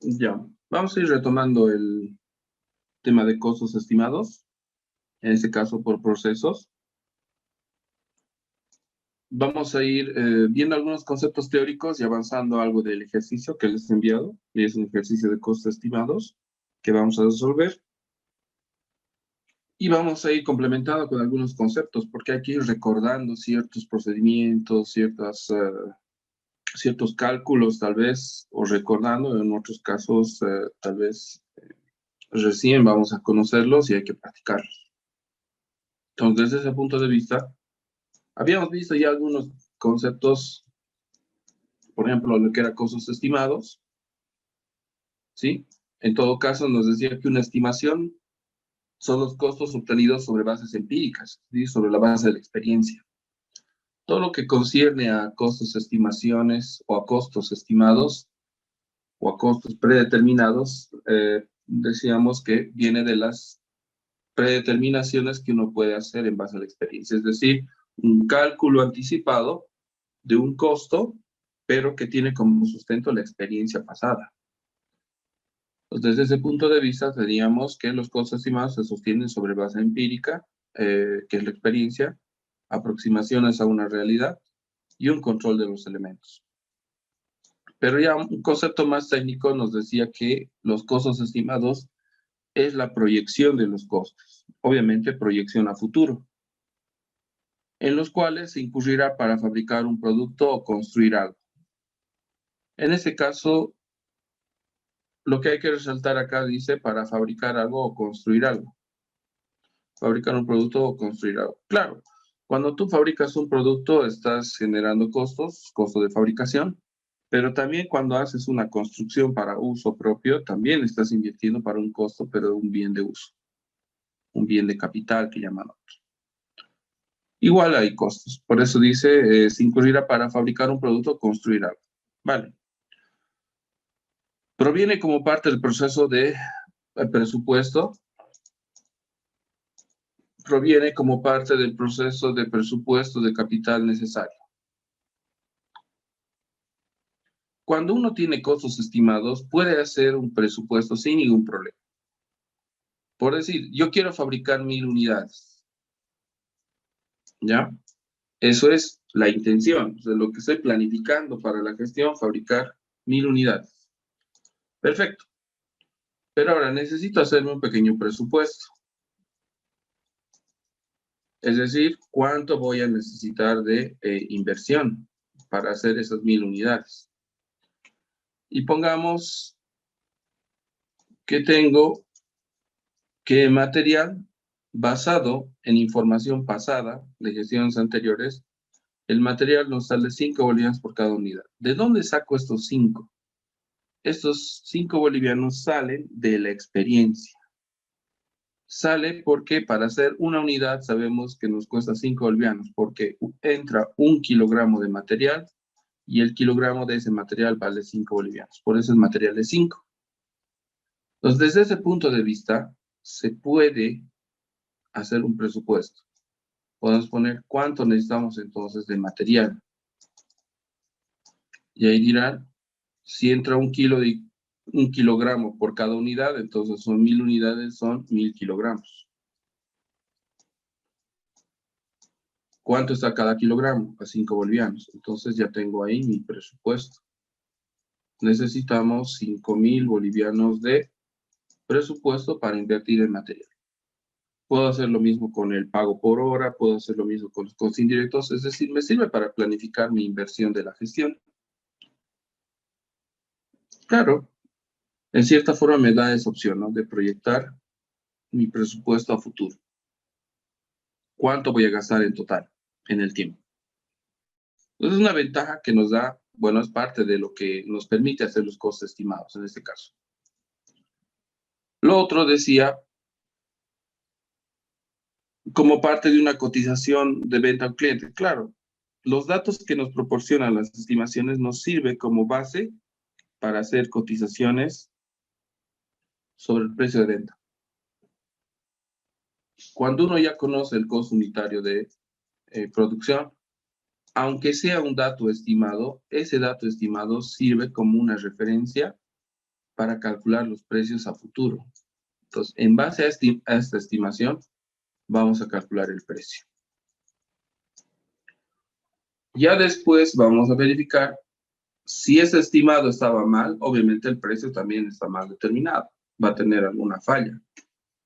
Ya, vamos a ir retomando el tema de costos estimados, en este caso por procesos. Vamos a ir viendo algunos conceptos teóricos y avanzando algo del ejercicio que les he enviado, y es un ejercicio de costos estimados que vamos a resolver. Y vamos a ir complementando con algunos conceptos, porque hay que ir recordando ciertos procedimientos, ciertos cálculos tal vez, o recordando, en otros casos tal vez recién vamos a conocerlos y hay que practicarlos. Entonces, desde ese punto de vista, habíamos visto ya algunos conceptos, por ejemplo, lo que era costos estimados, ¿sí? En todo caso, nos decía que una estimación son los costos obtenidos sobre bases empíricas, ¿sí? Sobre la base de la experiencia. Todo lo que concierne a costos estimaciones o a costos estimados o a costos predeterminados, decíamos que viene de las predeterminaciones que uno puede hacer en base a la experiencia, es decir, un cálculo anticipado de un costo, pero que tiene como sustento la experiencia pasada. Entonces, desde ese punto de vista, teníamos que los costos estimados se sostienen sobre base empírica, que es la experiencia, aproximaciones a una realidad y un control de los elementos. Pero ya un concepto más técnico nos decía que los costos estimados es la proyección de los costos, obviamente proyección a futuro, en los cuales se incurrirá para fabricar un producto o construir algo. En este caso, lo que hay que resaltar acá dice para fabricar algo o construir algo. Fabricar un producto o construir algo. Claro, cuando tú fabricas un producto estás generando costos, costo de fabricación, pero también cuando haces una construcción para uso propio, también estás invirtiendo para un costo, pero un bien de uso, un bien de capital que llaman otros. Igual hay costos, por eso dice, se incurrirá para fabricar un producto o construir algo. Vale. Proviene como parte del proceso de presupuesto, proviene como parte del proceso de presupuesto de capital necesario. Cuando uno tiene costos estimados, puede hacer un presupuesto sin ningún problema. Por decir, yo quiero fabricar 1000 unidades, ¿ya? Eso es la intención, o sea, lo que estoy planificando para la gestión, fabricar 1000 unidades. Perfecto. Pero ahora necesito hacerme un pequeño presupuesto. Es decir, ¿cuánto voy a necesitar de inversión para hacer esas 1000 unidades? Y pongamos que tengo que material basado en información pasada de gestiones anteriores, el material nos sale 5 bolivianos por cada unidad. ¿De dónde saco estos 5? Estos 5 bolivianos salen de la experiencia. Sale porque para hacer una unidad sabemos que nos cuesta 5 bolivianos, porque entra 1 kilogramo de material y el kilogramo de ese material vale 5 bolivianos. Por eso el material es 5. Entonces, desde ese punto de vista, se puede hacer un presupuesto. Podemos poner cuánto necesitamos entonces de material. Y ahí dirán, si entra 1 kilogramo por cada unidad, entonces son 1000 unidades, son 1000 kilogramos. ¿Cuánto está cada kilogramo? A 5 bolivianos. Entonces ya tengo ahí mi presupuesto. Necesitamos 5000 bolivianos de presupuesto para invertir en material. Puedo hacer lo mismo con el pago por hora, puedo hacer lo mismo con los costos indirectos, es decir, me sirve para planificar mi inversión de la gestión. Claro, en cierta forma me da esa opción, ¿no? De proyectar mi presupuesto a futuro. ¿Cuánto voy a gastar en total, en el tiempo? Entonces, es una ventaja que nos da, bueno, es parte de lo que nos permite hacer los costos estimados en este caso. Lo otro decía, como parte de una cotización de venta al cliente. Claro, los datos que nos proporcionan las estimaciones nos sirve como base para hacer cotizaciones sobre el precio de venta. Cuando uno ya conoce el costo unitario de producción, aunque sea un dato estimado, ese dato estimado sirve como una referencia para calcular los precios a futuro. Entonces, en base a esta estimación, vamos a calcular el precio. Ya después vamos a verificar si ese estimado estaba mal. Obviamente el precio también está mal determinado, va a tener alguna falla.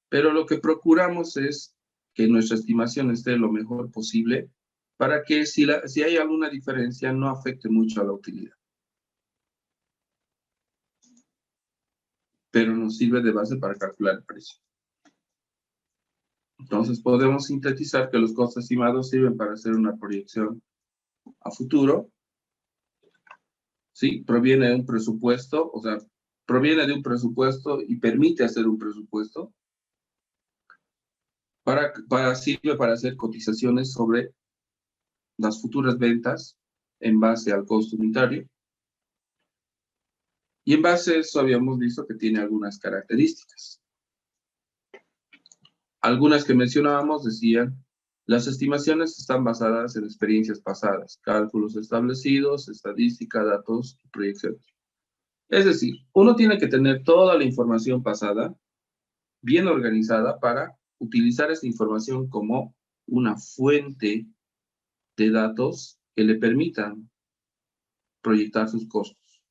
Pero lo que procuramos es que nuestra estimación esté lo mejor posible para que si hay alguna diferencia no afecte mucho a la utilidad. Pero nos sirve de base para calcular el precio. Entonces podemos sintetizar que los costos estimados sirven para hacer una proyección a futuro. ¿Sí? Proviene de un presupuesto, o sea, proviene de un presupuesto y permite hacer un presupuesto. Sirve para hacer cotizaciones sobre las futuras ventas en base al costo unitario. Y en base a eso habíamos visto que tiene algunas características. Algunas que mencionábamos decían, las estimaciones están basadas en experiencias pasadas, cálculos establecidos, estadística, datos y proyecciones. Es decir, uno tiene que tener toda la información pasada bien organizada para utilizar esa información como una fuente de datos que le permitan proyectar sus costos.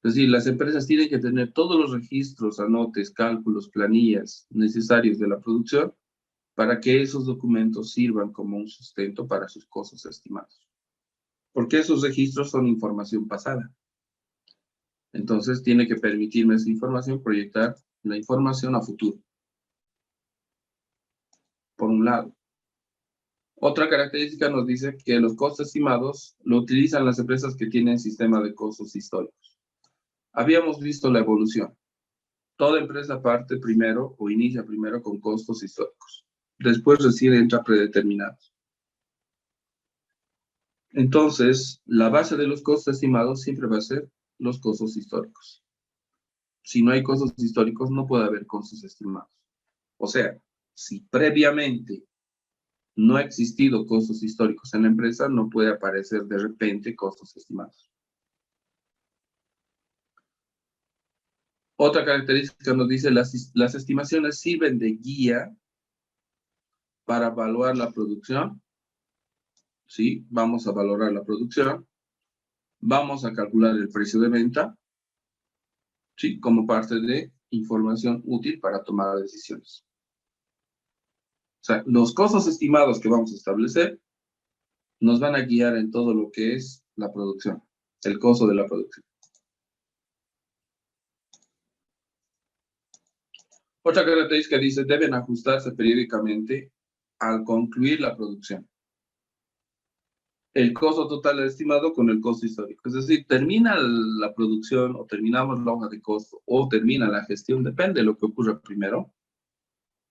Es decir, las empresas tienen que tener todos los registros, anotes, cálculos, planillas necesarios de la producción para que esos documentos sirvan como un sustento para sus costos estimados. Porque esos registros son información pasada. Entonces, tiene que permitirme esa información proyectar la información a futuro. Por un lado. Otra característica nos dice que los costos estimados lo utilizan las empresas que tienen sistema de costos históricos. Habíamos visto la evolución. Toda empresa parte primero o inicia primero con costos históricos. Después recién entra predeterminados. Entonces, la base de los costos estimados siempre va a ser los costos históricos. Si no hay costos históricos, no puede haber costos estimados. O sea, si previamente no ha existido costos históricos en la empresa, no puede aparecer de repente costos estimados. Otra característica nos dice, las estimaciones sirven de guía para evaluar la producción. ¿Sí? Vamos a valorar la producción. Vamos a calcular el precio de venta. ¿Sí? Como parte de información útil para tomar decisiones. O sea, los costos estimados que vamos a establecer nos van a guiar en todo lo que es la producción, el costo de la producción. Otra característica dice, deben ajustarse periódicamente al concluir la producción. El costo total estimado con el costo histórico. Es decir, termina la producción o terminamos la hoja de costo o termina la gestión, depende de lo que ocurra primero.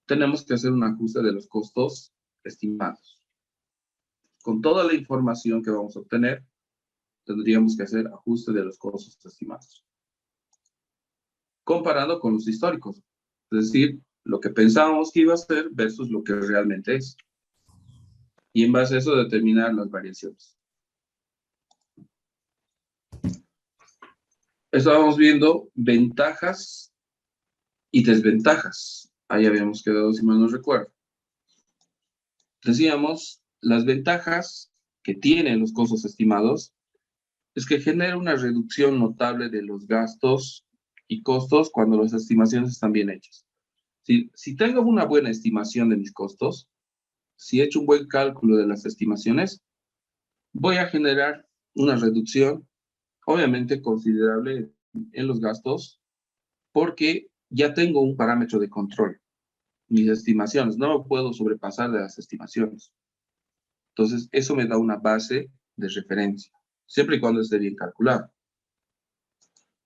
Tenemos que hacer un ajuste de los costos estimados. Con toda la información que vamos a obtener, tendríamos que hacer ajuste de los costos estimados. Comparando con los históricos. Es decir, lo que pensábamos que iba a ser versus lo que realmente es. Y en base a eso determinar las variaciones. Estábamos viendo ventajas y desventajas. Ahí habíamos quedado, si mal no recuerdo. Decíamos, las ventajas que tienen los costos estimados es que genera una reducción notable de los gastos y costos cuando las estimaciones están bien hechas. Si tengo una buena estimación de mis costos, si he hecho un buen cálculo de las estimaciones, voy a generar una reducción, obviamente considerable en los gastos, porque ya tengo un parámetro de control, mis estimaciones, no me puedo sobrepasar de las estimaciones. Entonces, eso me da una base de referencia, siempre y cuando esté bien calculado.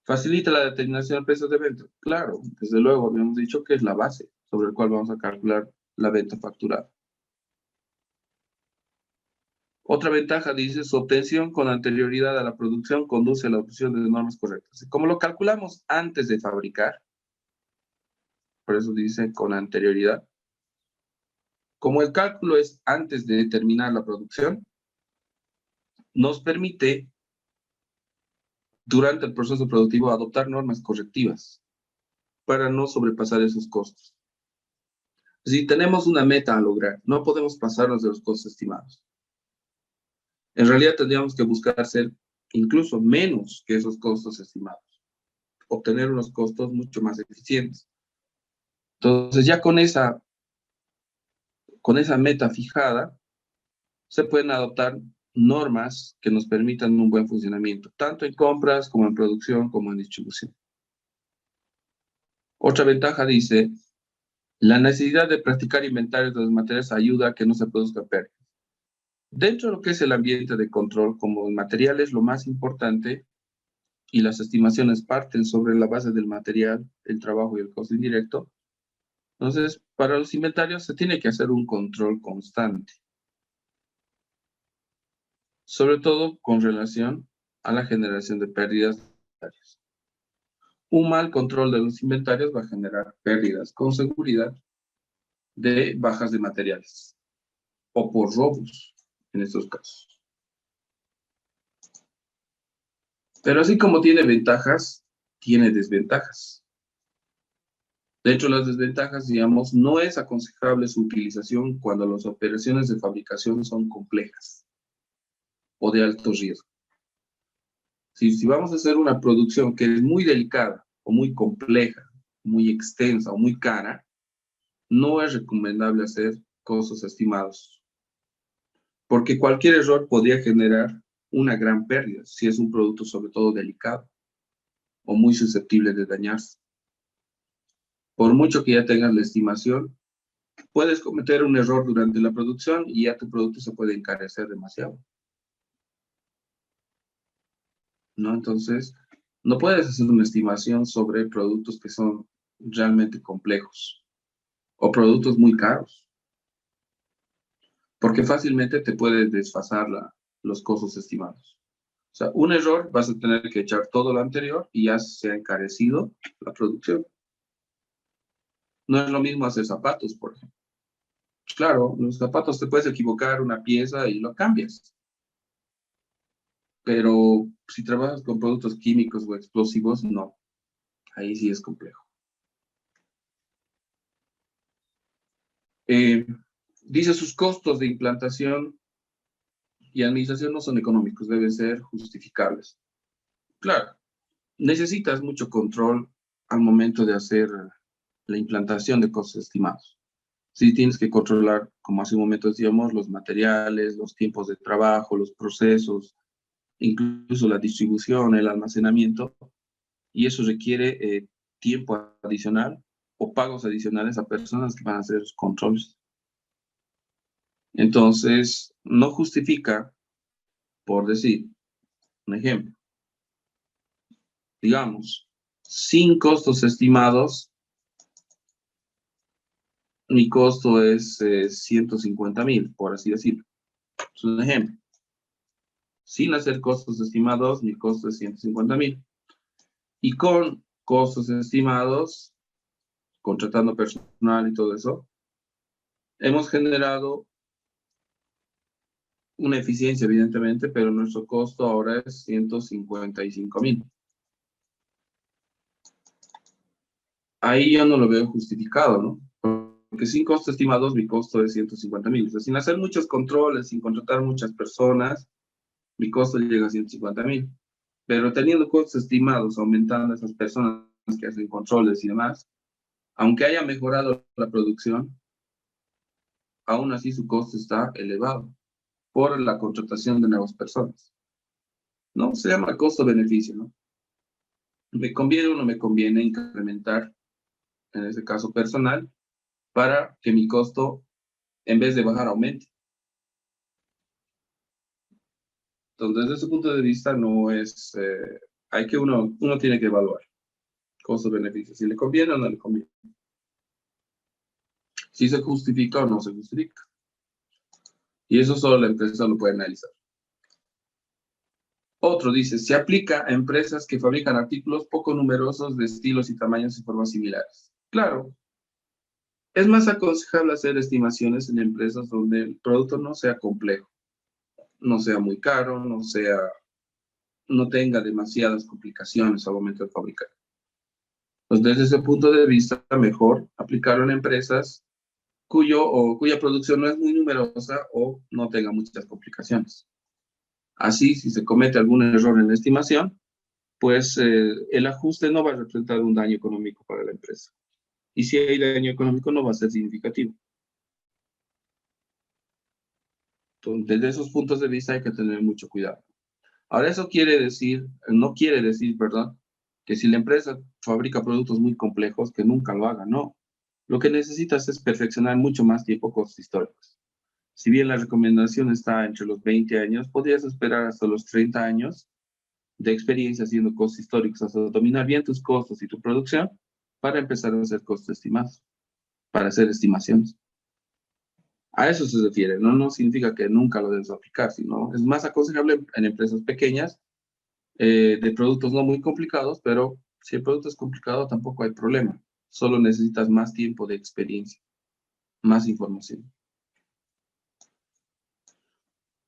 ¿Facilita la determinación de precios de venta? Claro, desde luego, habíamos dicho que es la base sobre la cual vamos a calcular la venta facturada. Otra ventaja, dice, su obtención con anterioridad a la producción conduce a la adopción de normas correctas. Como lo calculamos antes de fabricar, por eso dice con anterioridad, como el cálculo es antes de terminar la producción, nos permite durante el proceso productivo adoptar normas correctivas para no sobrepasar esos costos. Si tenemos una meta a lograr, no podemos pasarnos de los costos estimados. En realidad tendríamos que buscar ser incluso menos que esos costos estimados, obtener unos costos mucho más eficientes. Entonces ya con esa meta fijada, se pueden adoptar normas que nos permitan un buen funcionamiento, tanto en compras como en producción como en distribución. Otra ventaja dice, la necesidad de practicar inventarios de los materiales ayuda a que no se produzca pérdida. Dentro de lo que es el ambiente de control, como el material es lo más importante y las estimaciones parten sobre la base del material, el trabajo y el costo indirecto, entonces para los inventarios se tiene que hacer un control constante, sobre todo con relación a la generación de pérdidas. Un mal control de los inventarios va a generar pérdidas con seguridad de bajas de materiales o por robos en estos casos. Pero así como tiene ventajas, tiene desventajas. De hecho, las desventajas, digamos, no es aconsejable su utilización cuando las operaciones de fabricación son complejas o de alto riesgo. Si vamos a hacer una producción que es muy delicada o muy compleja, muy extensa o muy cara, no es recomendable hacer costos estimados, porque cualquier error podría generar una gran pérdida si es un producto sobre todo delicado o muy susceptible de dañarse. Por mucho que ya tengas la estimación, puedes cometer un error durante la producción y ya tu producto se puede encarecer demasiado, ¿no? Entonces, no puedes hacer una estimación sobre productos que son realmente complejos o productos muy caros, porque fácilmente te puede desfasar los costos estimados. O sea, un error vas a tener que echar todo lo anterior y ya se ha encarecido la producción. No es lo mismo hacer zapatos, por ejemplo. Claro, los zapatos te puedes equivocar una pieza y lo cambias. Pero si trabajas con productos químicos o explosivos, no. Ahí sí es complejo. Eh, Dice sus costos de implantación y administración no son económicos, deben ser justificables. Claro, necesitas mucho control al momento de hacer la implantación de costos estimados. Sí, tienes que controlar, como hace un momento decíamos, los materiales, los tiempos de trabajo, los procesos, incluso la distribución, el almacenamiento, y eso requiere tiempo adicional o pagos adicionales a personas que van a hacer controles. Entonces, no justifica, por decir, un ejemplo, digamos, sin costos estimados, mi costo es 150,000, por así decirlo. Es un ejemplo. Sin hacer costos estimados, mi costo es 150,000. Y con costos estimados, contratando personal y todo eso, hemos generado una eficiencia, evidentemente, pero nuestro costo ahora es 155,000. Ahí yo no lo veo justificado, ¿no? Porque sin costos estimados, mi costo es 150,000. O sea, sin hacer muchos controles, sin contratar muchas personas, mi costo llega a 150,000. Pero teniendo costos estimados, aumentando esas personas que hacen controles y demás, aunque haya mejorado la producción, aún así su costo está elevado por la contratación de nuevas personas. ¿No? Se llama costo-beneficio, ¿no? ¿Me conviene o no me conviene incrementar, en ese caso personal, para que mi costo, en vez de bajar, aumente? Entonces, desde ese punto de vista, no es, hay que uno tiene que evaluar costo-beneficio, si le conviene o no le conviene, si se justifica o no se justifica. Y eso solo la empresa lo puede analizar. Otro dice, se aplica a empresas que fabrican artículos poco numerosos de estilos y tamaños y formas similares. Claro, es más aconsejable hacer estimaciones en empresas donde el producto no sea complejo, no sea muy caro, no sea no tenga demasiadas complicaciones al momento de fabricar. Entonces, desde ese punto de vista, mejor aplicarlo en empresas cuya producción no es muy numerosa o no tenga muchas complicaciones. Así, si se comete algún error en la estimación, pues el ajuste no va a representar un daño económico para la empresa. Y si hay daño económico, no va a ser significativo. Entonces, desde esos puntos de vista hay que tener mucho cuidado. Ahora, eso no quiere decir, perdón, que si la empresa fabrica productos muy complejos, que nunca lo haga, no. Lo que necesitas es perfeccionar mucho más tiempo cosas históricas. Si bien la recomendación está entre los 20 años, podrías esperar hasta los 30 años de experiencia haciendo costos históricos, hasta dominar bien tus costos y tu producción para empezar a hacer costos estimados, para hacer estimaciones. A eso se refiere, ¿no? No significa que nunca lo debes aplicar, sino es más aconsejable en empresas pequeñas de productos no muy complicados, pero si el producto es complicado tampoco hay problema. Solo necesitas más tiempo de experiencia, más información.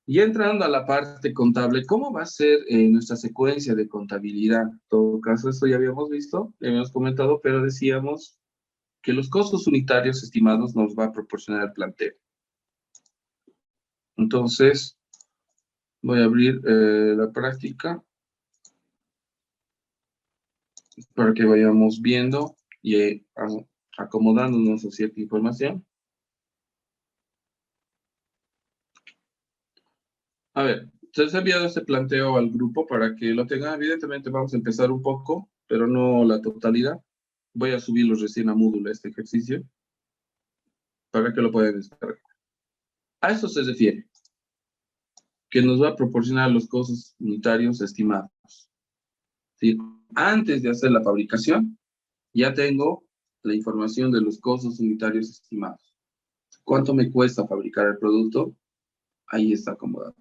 Y entrando a la parte contable, ¿cómo va a ser nuestra secuencia de contabilidad? En todo caso, esto ya habíamos visto, ya habíamos comentado, pero decíamos que los costos unitarios estimados nos va a proporcionar el planteo. Entonces, voy a abrir la práctica para que vayamos viendo y acomodándonos a cierta información. A ver, se les ha enviado este planteo al grupo para que lo tengan. Evidentemente vamos a empezar un poco, pero no la totalidad. Voy a subirlo recién a Moodle este ejercicio para que lo puedan descargar. A eso se refiere, que nos va a proporcionar los costos unitarios estimados. ¿Sí? Antes de hacer la fabricación, ya tengo la información de los costos unitarios estimados. ¿Cuánto me cuesta fabricar el producto? Ahí está acomodado.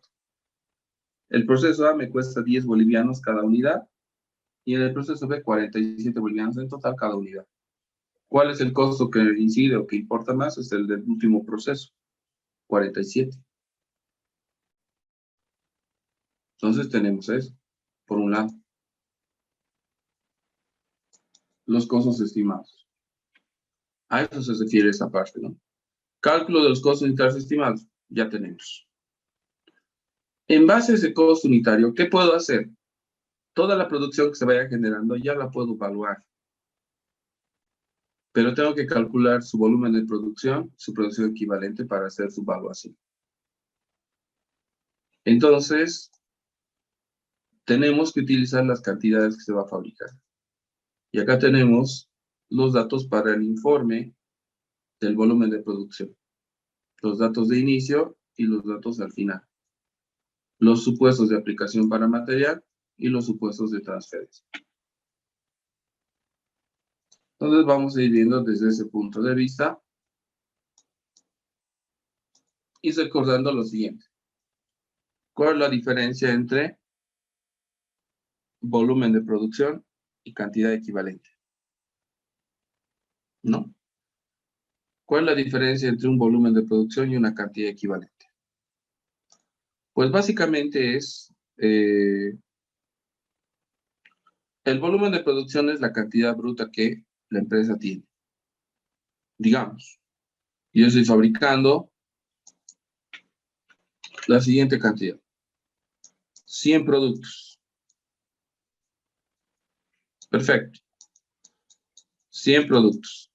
El proceso A me cuesta 10 bolivianos cada unidad y en el proceso B 47 bolivianos en total cada unidad. ¿Cuál es el costo que incide o que importa más? Es el del último proceso, 47. Entonces tenemos eso, por un lado. Los costos estimados. A eso se refiere esa parte, ¿no? Cálculo de los costos unitarios estimados. Ya tenemos. En base a ese costo unitario, ¿qué puedo hacer? Toda la producción que se vaya generando ya la puedo evaluar. Pero tengo que calcular su volumen de producción, su producción equivalente para hacer su evaluación. Entonces, tenemos que utilizar las cantidades que se va a fabricar. Y acá tenemos los datos para el informe del volumen de producción. Los datos de inicio y los datos al final. Los supuestos de aplicación para material y los supuestos de transferencia. Entonces vamos a ir viendo desde ese punto de vista y recordando lo siguiente. ¿Cuál es la diferencia entre volumen de producción y cantidad equivalente? ¿No? ¿Cuál es la diferencia entre un volumen de producción y una cantidad equivalente? Pues básicamente es, el volumen de producción es la cantidad bruta que la empresa tiene. Digamos, yo estoy fabricando la siguiente cantidad. 100 productos. Perfecto. 100 productos.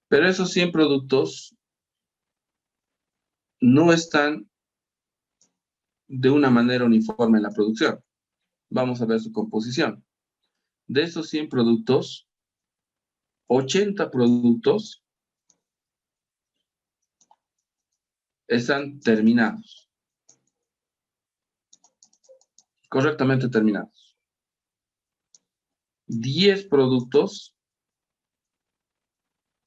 Pero esos 100 productos no están de una manera uniforme en la producción. Vamos a ver su composición. De esos 100 productos, 80 productos están terminados. Correctamente terminados. 10 productos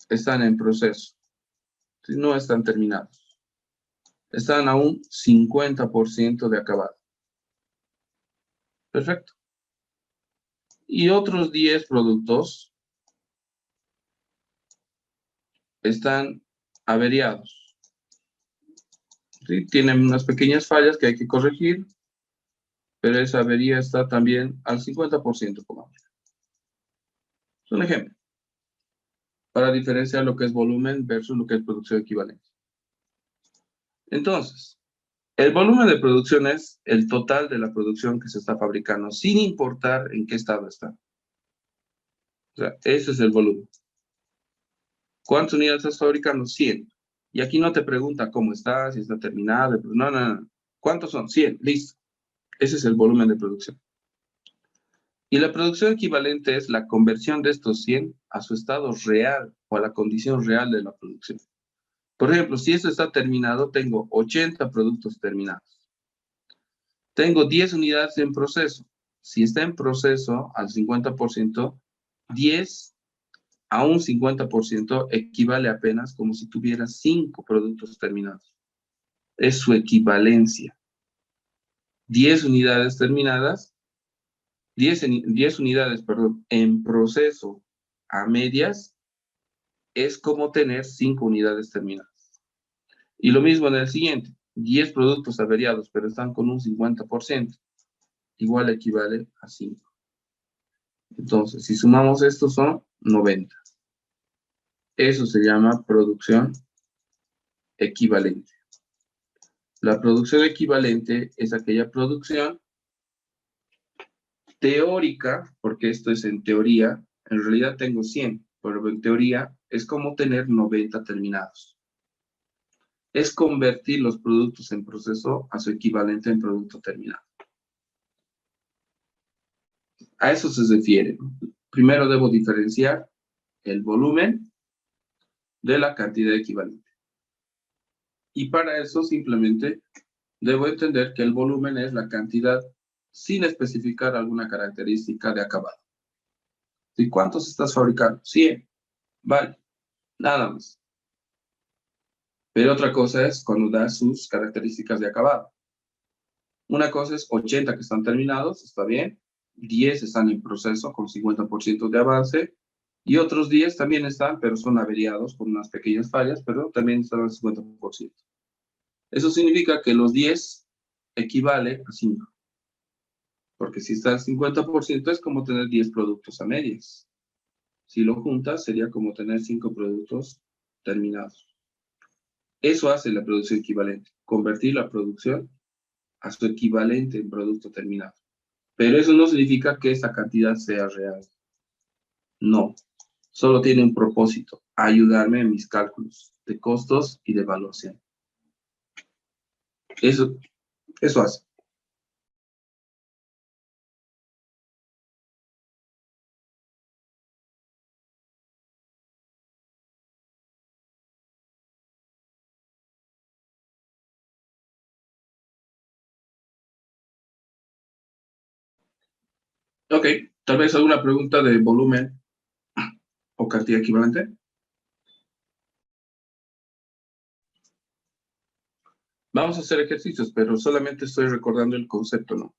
están en proceso. No están terminados. Están a un 50% de acabado. Perfecto. Y otros 10 productos están averiados. ¿Sí? Tienen unas pequeñas fallas que hay que corregir, pero esa avería está también al 50%, pongamos. Es un ejemplo, para diferenciar lo que es volumen versus lo que es producción equivalente. Entonces, el volumen de producción es el total de la producción que se está fabricando, sin importar en qué estado está. O sea, ese es el volumen. ¿Cuántas unidades estás fabricando? 100. Y aquí no te pregunta cómo está, si está terminado. No, no, no. ¿Cuántos son? 100. Listo. Ese es el volumen de producción. Y la producción equivalente es la conversión de estos 100 a su estado real o a la condición real de la producción. Por ejemplo, si esto está terminado, tengo 80 productos terminados. Tengo 10 unidades en proceso. Si está en proceso al 50%, 10 a un 50% equivale apenas como si tuviera 5 productos terminados. Es su equivalencia. 10 unidades terminadas, 10 unidades, perdón, en proceso a medias es como tener 5 unidades terminadas. Y lo mismo en el siguiente, 10 productos averiados, pero están con un 50%, igual equivale a 5. Entonces, si sumamos esto son 90. Eso se llama producción equivalente. La producción equivalente es aquella producción teórica, porque esto es en teoría, en realidad tengo 100, pero en teoría es como tener 90 terminados. Es convertir los productos en proceso a su equivalente en producto terminado. A eso se refiere. Primero debo diferenciar el volumen de la cantidad equivalente. Y para eso simplemente debo entender que el volumen es la cantidad sin especificar alguna característica de acabado. ¿Y cuántos estás fabricando? 100. Vale, nada más. Pero otra cosa es cuando da sus características de acabado. Una cosa es 80 que están terminados, está bien. 10 están en proceso con 50% de avance. Y otros 10 también están, pero son averiados con unas pequeñas fallas, pero también están al 50%. Eso significa que los 10 equivale a 5. Porque si está al 50% es como tener 10 productos a medias. Si lo juntas sería como tener 5 productos terminados. Eso hace la producción equivalente, convertir la producción a su equivalente en producto terminado. Pero eso no significa que esa cantidad sea real. No, solo tiene un propósito, ayudarme en mis cálculos de costos y de evaluación. Eso hace. Ok, tal vez alguna pregunta de volumen o cantidad equivalente. Vamos a hacer ejercicios, pero solamente estoy recordando el concepto, ¿no?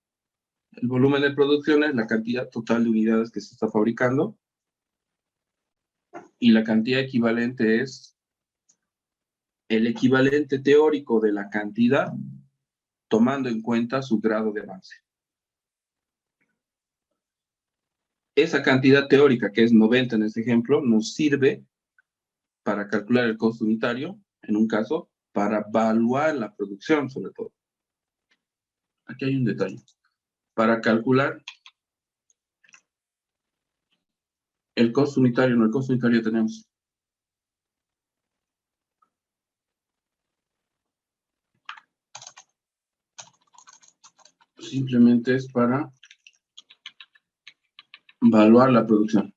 El volumen de producción es la cantidad total de unidades que se está fabricando y la cantidad equivalente es el equivalente teórico de la cantidad tomando en cuenta su grado de avance. Esa cantidad teórica, que es 90 en este ejemplo, nos sirve para calcular el costo unitario, en un caso, para evaluar la producción sobre todo. Aquí hay un detalle. Para calcular el costo unitario, no, el costo unitario tenemos. Simplemente es para evaluar la producción.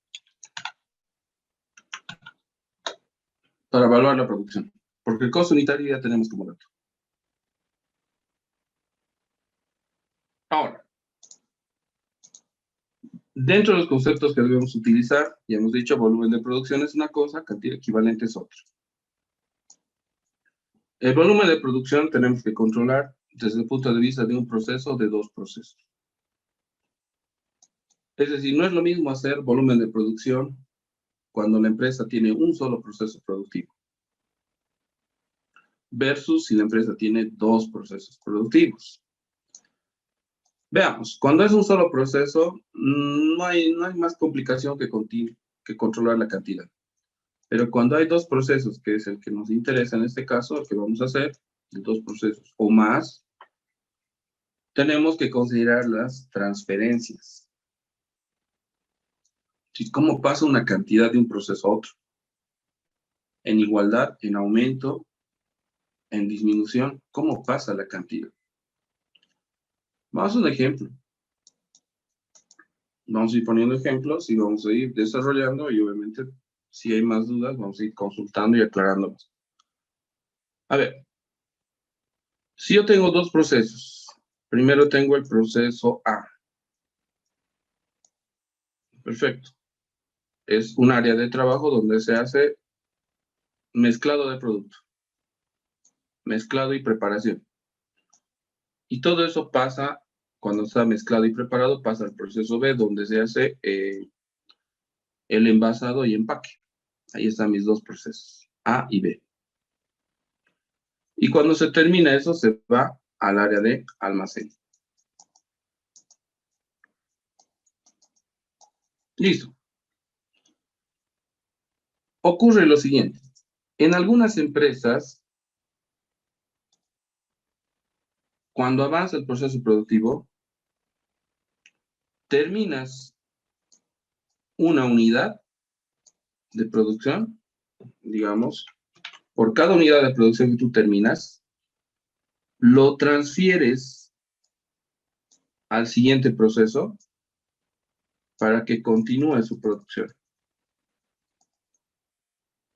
Para evaluar la producción. Porque el costo unitario ya tenemos como dato. Ahora, dentro de los conceptos que debemos utilizar, ya hemos dicho, volumen de producción es una cosa, cantidad equivalente es otra. El volumen de producción tenemos que controlar desde el punto de vista de un proceso o de dos procesos. Es decir, no es lo mismo hacer volumen de producción cuando la empresa tiene un solo proceso productivo versus si la empresa tiene dos procesos productivos. Veamos, cuando es un solo proceso, no hay más complicación que controlar la cantidad. Pero cuando hay dos procesos, que es el que nos interesa en este caso, el que vamos a hacer, dos procesos o más, tenemos que considerar las transferencias. ¿Cómo pasa una cantidad de un proceso a otro? En igualdad, en aumento, en disminución, ¿cómo pasa la cantidad? Vamos a un ejemplo. Vamos a ir poniendo ejemplos y vamos a ir desarrollando y obviamente si hay más dudas vamos a ir consultando y aclarando más. A ver, si yo tengo dos procesos, primero tengo el proceso A. Perfecto. Es un área de trabajo donde se hace mezclado de producto, mezclado y preparación. Y todo eso pasa, cuando está mezclado y preparado, pasa al proceso B, donde se hace el envasado y empaque. Ahí están mis dos procesos, A y B. Y cuando se termina eso, se va al área de almacén. Listo. Ocurre lo siguiente. En algunas empresas, cuando avanza el proceso productivo, terminas una unidad de producción, digamos, por cada unidad de producción que tú terminas, lo transfieres al siguiente proceso para que continúe su producción.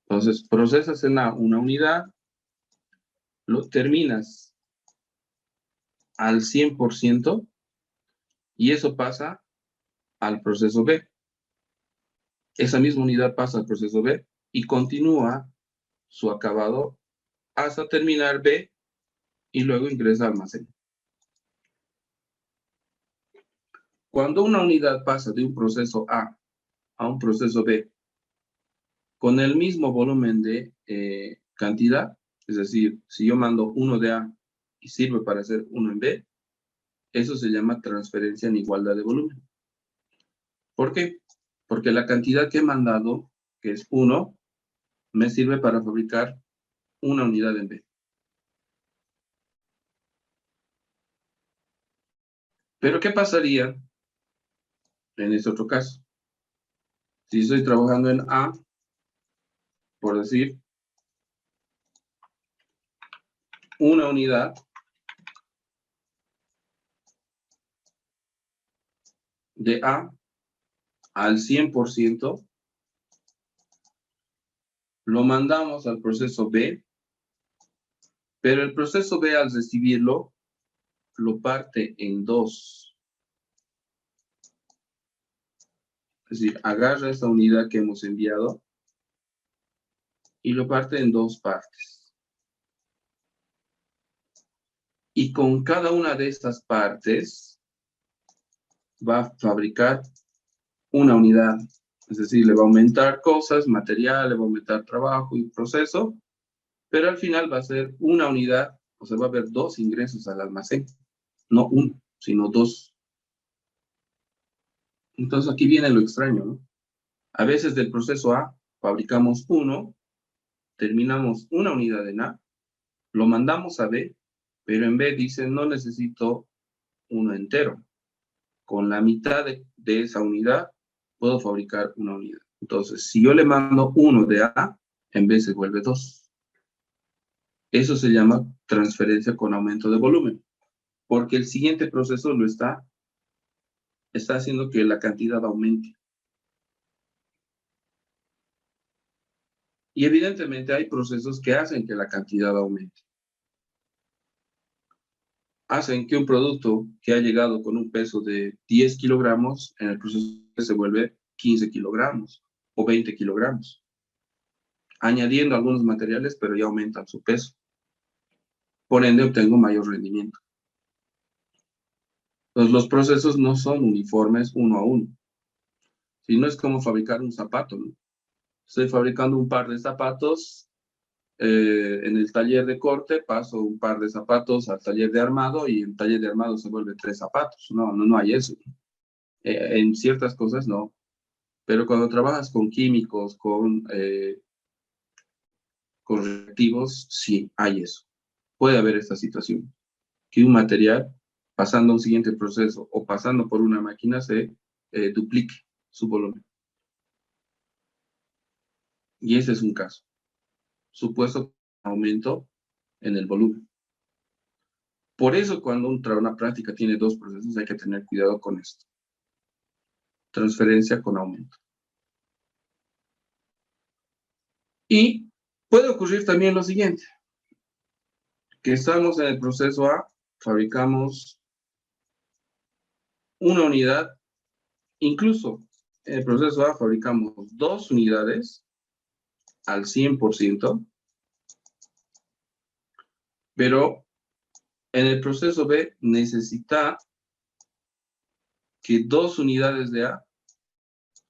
Entonces, procesas en una unidad, lo terminas al 100% y eso pasa al proceso B. Esa misma unidad pasa al proceso B y continúa su acabado hasta terminar B y luego ingresa al almacén. Cuando una unidad pasa de un proceso a un proceso B con el mismo volumen de cantidad, es decir, si yo mando uno de A y sirve para hacer uno en B, eso se llama transferencia en igualdad de volumen. ¿Por qué? Porque la cantidad que he mandado, que es 1, me sirve para fabricar una unidad en B. Pero ¿qué pasaría en este otro caso? Si estoy trabajando en A, por decir, una unidad de A al 100%, lo mandamos al proceso B, pero el proceso B al recibirlo, lo parte en dos. Es decir, agarra esta unidad que hemos enviado y lo parte en dos partes. Y con cada una de estas partes va a fabricar una unidad. Es decir, le va a aumentar cosas, material, le va a aumentar trabajo y proceso, pero al final va a ser una unidad, o sea, va a haber dos ingresos al almacén. No uno, sino dos. Entonces aquí viene lo extraño, ¿no? A veces del proceso A fabricamos uno, terminamos una unidad en A, lo mandamos a B, pero en B dice no necesito uno entero. Con la mitad de esa unidad puedo fabricar una unidad. Entonces, si yo le mando uno de A, en B se vuelve 2. Eso se llama transferencia con aumento de volumen, porque el siguiente proceso lo está haciendo que la cantidad aumente. Y evidentemente hay procesos que hacen que la cantidad aumente. Hacen que un producto que ha llegado con un peso de 10 kilogramos, en el proceso se vuelve 15 kilogramos o 20 kilogramos, añadiendo algunos materiales, pero ya aumentan su peso. Por ende, obtengo mayor rendimiento. Entonces, los procesos no son uniformes uno a uno. Si no es como fabricar un zapato, ¿no? Estoy fabricando un par de zapatos en el taller de corte paso un par de zapatos al taller de armado y el taller de armado se vuelve 3 zapatos. No hay eso. En ciertas cosas no. Pero cuando trabajas con químicos, con reactivos, sí hay eso. Puede haber esta situación, que un material, pasando a un siguiente proceso o pasando por una máquina, se duplique su volumen. Y ese es un caso. Supuesto aumento en el volumen. Por eso cuando una práctica tiene 2 procesos hay que tener cuidado con esto. Transferencia con aumento. Y puede ocurrir también lo siguiente, que estamos en el proceso A, fabricamos una unidad, incluso en el proceso A fabricamos 2 unidades al 100%, pero en el proceso B necesita que 2 unidades de A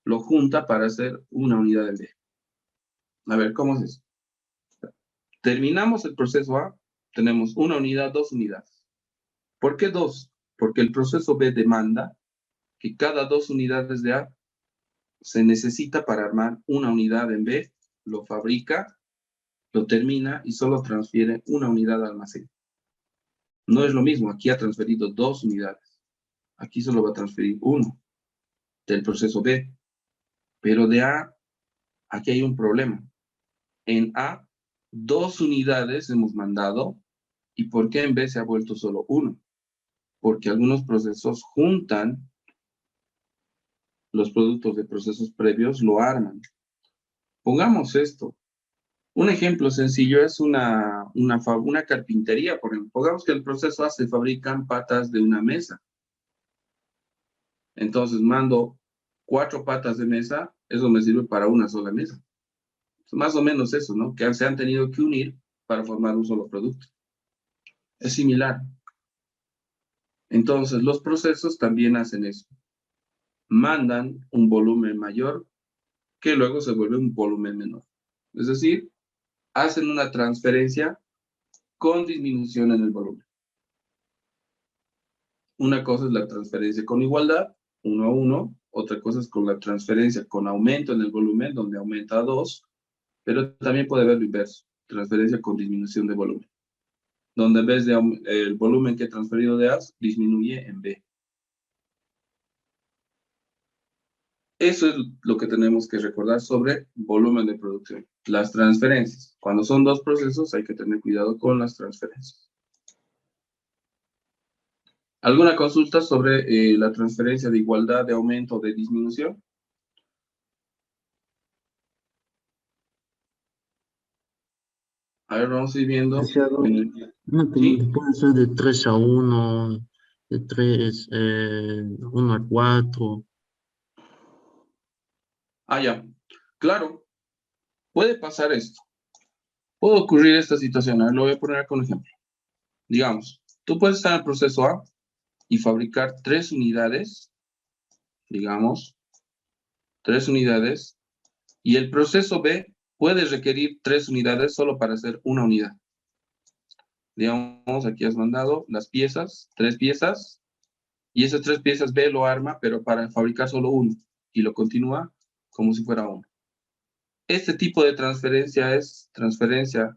lo junta para hacer una unidad de B. A ver, ¿cómo es eso? Terminamos el proceso A, tenemos una unidad, 2 unidades. ¿Por qué 2? Porque el proceso B demanda que cada 2 unidades de A se necesita para armar una unidad en B, lo fabrica, lo termina y solo transfiere una unidad al almacén. No es lo mismo, aquí ha transferido 2 unidades. Aquí solo va a transferir 1 del proceso B. Pero de A, aquí hay un problema. En A, 2 unidades hemos mandado. ¿Y por qué en B se ha vuelto solo 1? Porque algunos procesos juntan los productos de procesos previos, lo arman. Pongamos esto. Un ejemplo sencillo es una carpintería, por ejemplo. Pongamos que el proceso A se fabrican patas de una mesa. Entonces mando 4 patas de mesa, eso me sirve para una sola mesa. Más o menos eso, ¿no? Que se han tenido que unir para formar un solo producto. Es similar. Entonces, los procesos también hacen eso. Mandan un volumen mayor que luego se vuelve un volumen menor. Es decir, hacen una transferencia con disminución en el volumen. Una cosa es la transferencia con igualdad, 1 a 1. Otra cosa es con la transferencia con aumento en el volumen, donde aumenta a 2. Pero también puede haber lo inverso, transferencia con disminución de volumen, donde en vez de el volumen que he transferido de A, disminuye en B. Eso es lo que tenemos que recordar sobre volumen de producción. Las transferencias. Cuando son 2 procesos, hay que tener cuidado con las transferencias. ¿Alguna consulta sobre la transferencia de igualdad, de aumento o de disminución? A ver, vamos a ir viendo. Licenciado, una pregunta, Sí. ¿puede ser de 3 a 1, de 3, 1 a 4? Ah, ya. Claro, puede pasar esto. Puede ocurrir esta situación. A ver, lo voy a poner con ejemplo. Digamos, tú puedes estar en el proceso A y fabricar 3 unidades, digamos, 3 unidades, y el proceso B puede requerir 3 unidades solo para hacer una unidad. Digamos, aquí has mandado las piezas, 3 piezas, y esas 3 piezas B lo arma, pero para fabricar solo uno, y lo continúa como si fuera uno. Este tipo de transferencia es transferencia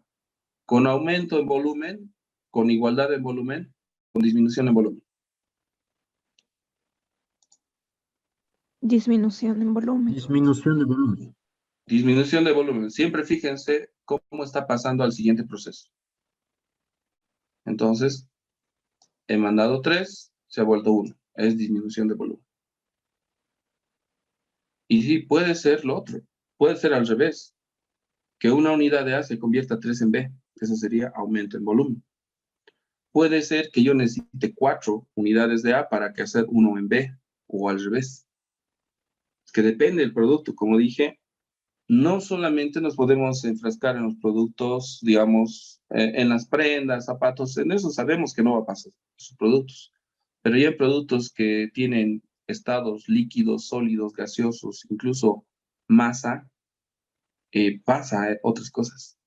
con aumento en volumen, con igualdad en volumen, con disminución en volumen. Disminución en volumen. Disminución de volumen. Disminución de volumen. Siempre fíjense cómo está pasando al siguiente proceso. Entonces, he mandado 3, se ha vuelto 1. Es disminución de volumen. Y sí, puede ser lo otro. Puede ser al revés. Que una unidad de A se convierta a 3 en B. Eso sería aumento en volumen. Puede ser que yo necesite 4 unidades de A para que hacer 1 en B. O al revés. Es que depende del producto. Como dije, no solamente nos podemos enfrascar en los productos, digamos, en las prendas, zapatos, en eso sabemos que no va a pasar, esos productos. Pero ya hay productos que tienen estados líquidos, sólidos, gaseosos, incluso masa, pasa otras cosas.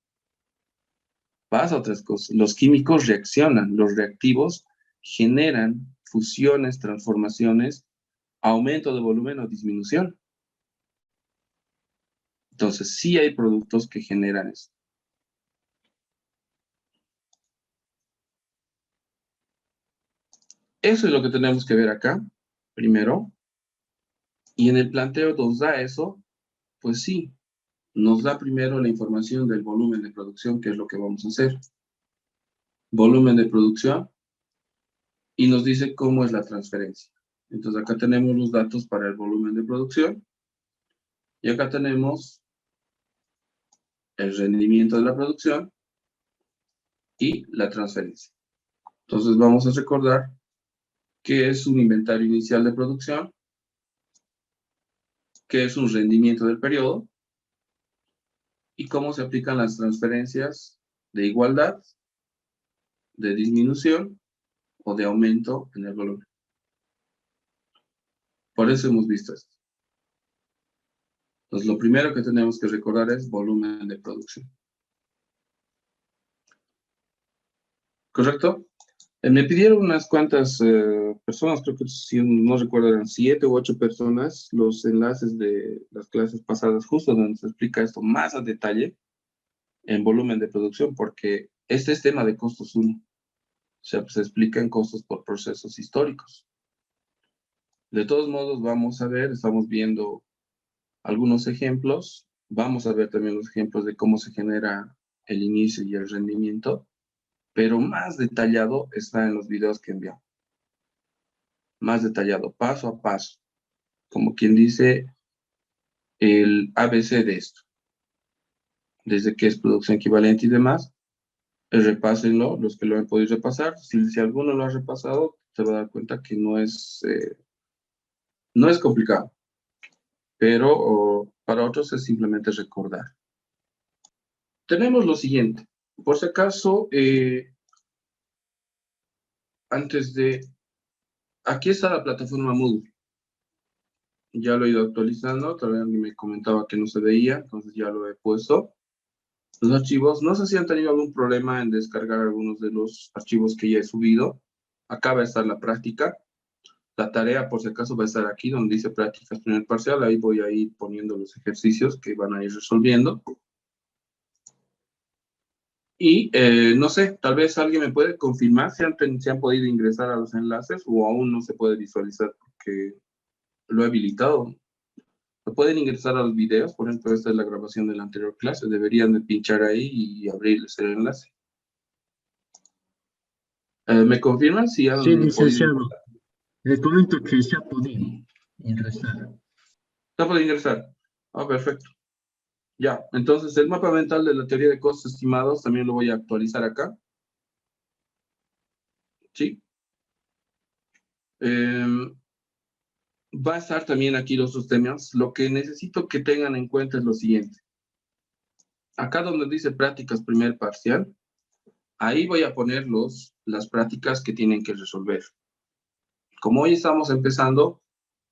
pasa otras cosas. Los químicos reaccionan, los reactivos generan fusiones, transformaciones, aumento de volumen o disminución. Entonces, sí hay productos que generan esto. Eso es lo que tenemos que ver acá, primero. Y en el planteo nos da eso, pues sí, nos da primero la información del volumen de producción, que es lo que vamos a hacer. Volumen de producción, y nos dice cómo es la transferencia. Entonces acá tenemos los datos para el volumen de producción, y acá tenemos el rendimiento de la producción y la transferencia. Entonces vamos a recordar qué es un inventario inicial de producción, qué es un rendimiento del periodo, y cómo se aplican las transferencias de igualdad, de disminución o de aumento en el volumen. Por eso hemos visto esto. Entonces, lo primero que tenemos que recordar es volumen de producción. ¿Correcto? Me pidieron unas cuantas personas, creo que si no recuerdo eran 7 u 8 personas, los enlaces de las clases pasadas, justo donde se explica esto más a detalle en volumen de producción, porque este es tema de costos 1. O sea, pues, se explica en costos por procesos históricos. De todos modos, vamos a ver, estamos viendo algunos ejemplos, vamos a ver también los ejemplos de cómo se genera el inicio y el rendimiento, pero más detallado está en los videos que enviamos. Más detallado, paso a paso, como quien dice el ABC de esto, desde qué es producción equivalente y demás. Repásenlo, los que lo han podido repasar. Si alguno lo ha repasado, se va a dar cuenta que no es complicado, pero para otros es simplemente recordar. Tenemos lo siguiente, por si acaso, antes de... Aquí está la plataforma Moodle. Ya lo he ido actualizando, todavía me comentaba que no se veía, entonces ya lo he puesto. Los archivos, no sé si han tenido algún problema en descargar algunos de los archivos que ya he subido. Acá va a estar la práctica. La tarea, por si acaso, va a estar aquí donde dice prácticas primer parcial. Ahí voy a ir poniendo los ejercicios que van a ir resolviendo. Y no sé, tal vez alguien me puede confirmar si han podido ingresar a los enlaces o aún no se puede visualizar porque lo he habilitado. Pueden ingresar a los videos, por ejemplo, esta es la grabación de la anterior clase. Deberían de pinchar ahí y abrirles el enlace. ¿Me confirman si han Sí, podido licenciado. ingresar? Le comento que se ha podido ingresar. ¿Se puede ingresar? Ah, perfecto. Ya, entonces el mapa mental de la teoría de costos estimados también lo voy a actualizar acá. ¿Sí? Va a estar también aquí los otros temas. Lo que necesito que tengan en cuenta es lo siguiente. Acá donde dice prácticas primer parcial, ahí voy a poner las prácticas que tienen que resolver. Como hoy estamos empezando,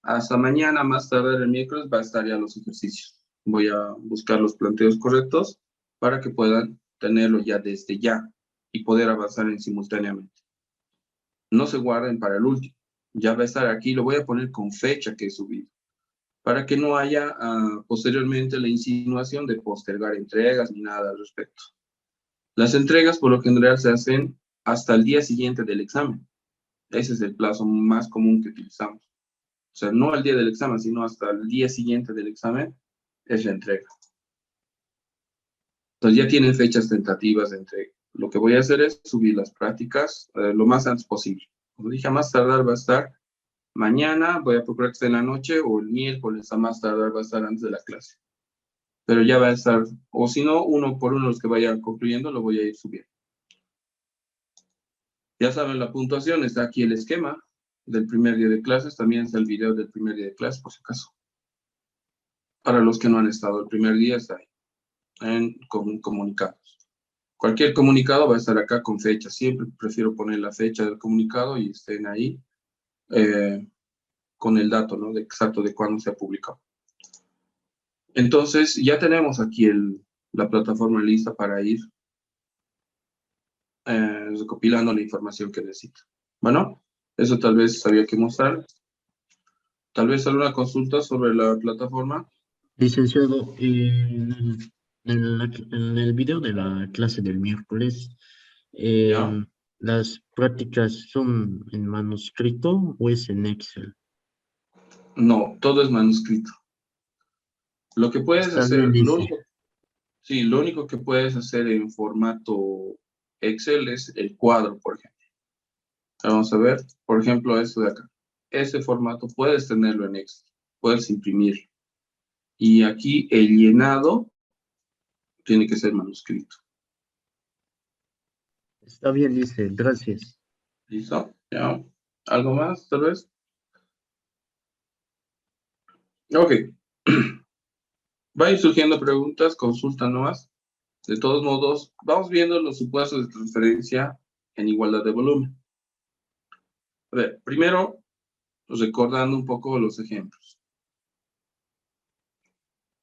hasta mañana, más tarde el miércoles, va a estar ya los ejercicios. Voy a buscar los planteos correctos para que puedan tenerlo ya desde ya y poder avanzar en simultáneamente. No se guarden para el último. Ya va a estar aquí, lo voy a poner con fecha que he subido, para que no haya posteriormente la insinuación de postergar entregas ni nada al respecto. Las entregas por lo general se hacen hasta el día siguiente del examen. Ese es el plazo más común que utilizamos. O sea, no al día del examen, sino hasta el día siguiente del examen es la entrega. Entonces ya tienen fechas tentativas de entrega. Lo que voy a hacer es subir las prácticas lo más antes posible. Como dije, a más tardar va a estar mañana, voy a procurar que esté en la noche, o el miércoles a más tardar va a estar antes de la clase. Pero ya va a estar, o si no, uno por uno los que vayan concluyendo, lo voy a ir subiendo. Ya saben la puntuación, está aquí el esquema del primer día de clases, también está el video del primer día de clases, por si acaso. Para los que no han estado el primer día, está ahí, en comunicados. Cualquier comunicado va a estar acá con fecha, siempre prefiero poner la fecha del comunicado y estén ahí con el dato, ¿no? Exacto de cuándo se ha publicado. Entonces, ya tenemos aquí la plataforma lista para ir recopilando la información que necesita. Bueno, eso tal vez había que mostrar. Tal vez alguna consulta sobre la plataforma. Licenciado, en el video de la clase del miércoles, ¿Ya? ¿las prácticas son en manuscrito o es en Excel? No, todo es manuscrito. Lo que puedes Está bien, hacer, dice. sí, lo único que puedes hacer en formato Excel es el cuadro, por ejemplo. Vamos a ver, por ejemplo, esto de acá. Ese formato puedes tenerlo en Excel, puedes imprimir. Y aquí el llenado tiene que ser manuscrito. Está bien, dice. Gracias. ¿Listo? ¿Ya? ¿Algo más, tal vez? Ok. Va a ir surgiendo preguntas, consulta nomás. De todos modos, vamos viendo los supuestos de transferencia en igualdad de volumen. A ver, primero, recordando un poco los ejemplos.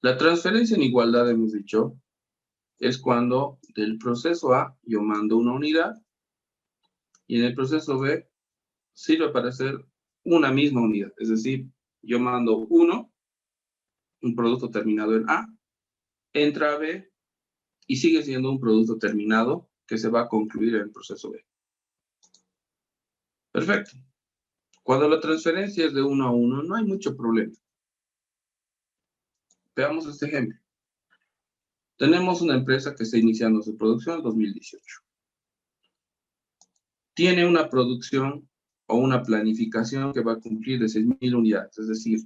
La transferencia en igualdad, hemos dicho, es cuando del proceso A yo mando una unidad y en el proceso B sirve para hacer una misma unidad. Es decir, yo mando un producto terminado en A, entra a B y sigue siendo un producto terminado que se va a concluir en el proceso B. Perfecto. Cuando la transferencia es de 1 a 1, no hay mucho problema. Veamos este ejemplo. Tenemos una empresa que está iniciando su producción en 2018. Tiene una producción o una planificación que va a cumplir de 6,000 unidades. Es decir,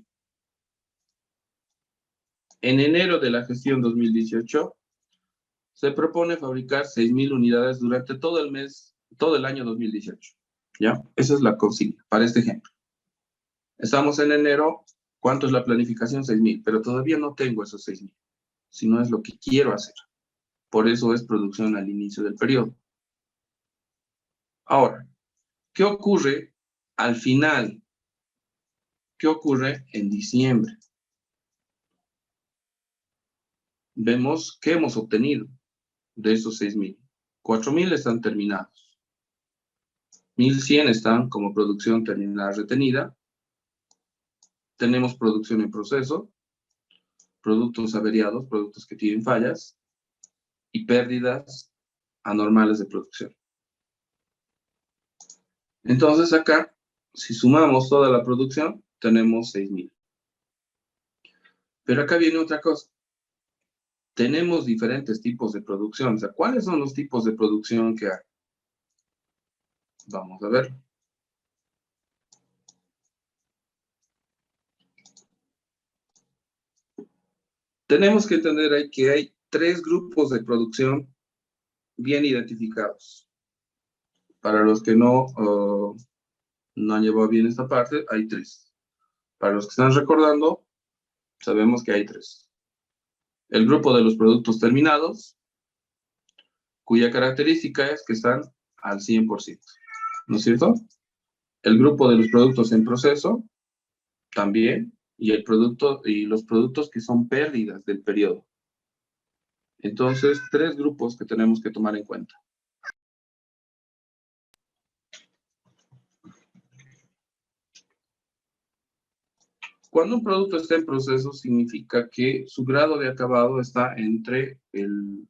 en enero de la gestión 2018, se propone fabricar 6,000 unidades durante todo el mes, todo el año 2018. ¿Ya? Esa es la consigna para este ejemplo. Estamos en enero, ¿cuánto es la planificación? 6,000, pero todavía no tengo esos 6,000, sino es lo que quiero hacer. Por eso es producción al inicio del periodo. Ahora, ¿qué ocurre al final? ¿Qué ocurre en diciembre? Vemos qué hemos obtenido de esos 6,000. 4,000 están terminados. 1,100 están como producción terminada retenida. Tenemos producción en proceso, productos averiados, productos que tienen fallas y pérdidas anormales de producción. Entonces acá, si sumamos toda la producción, tenemos 6,000. Pero acá viene otra cosa. Tenemos diferentes tipos de producción. O sea, ¿cuáles son los tipos de producción que hay? Vamos a ver. Tenemos que entender ahí que hay 3 grupos de producción bien identificados. Para los que no han llevado bien esta parte, hay 3. Para los que están recordando, sabemos que hay 3. El grupo de los productos terminados, cuya característica es que están al 100%, ¿no es cierto? El grupo de los productos en proceso, también, y los productos que son pérdidas del periodo. Entonces, 3 grupos que tenemos que tomar en cuenta. Cuando un producto está en proceso, significa que su grado de acabado está entre el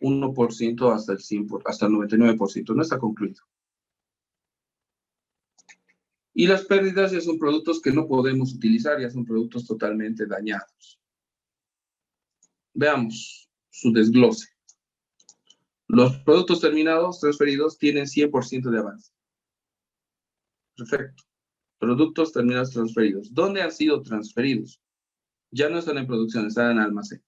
1% hasta el 100%, hasta el 99%, no está concluido. Y las pérdidas ya son productos que no podemos utilizar, ya son productos totalmente dañados. Veamos su desglose. Los productos terminados, transferidos, tienen 100% de avance. Perfecto. Productos terminados transferidos. ¿Dónde han sido transferidos? Ya no están en producción, están en almacén.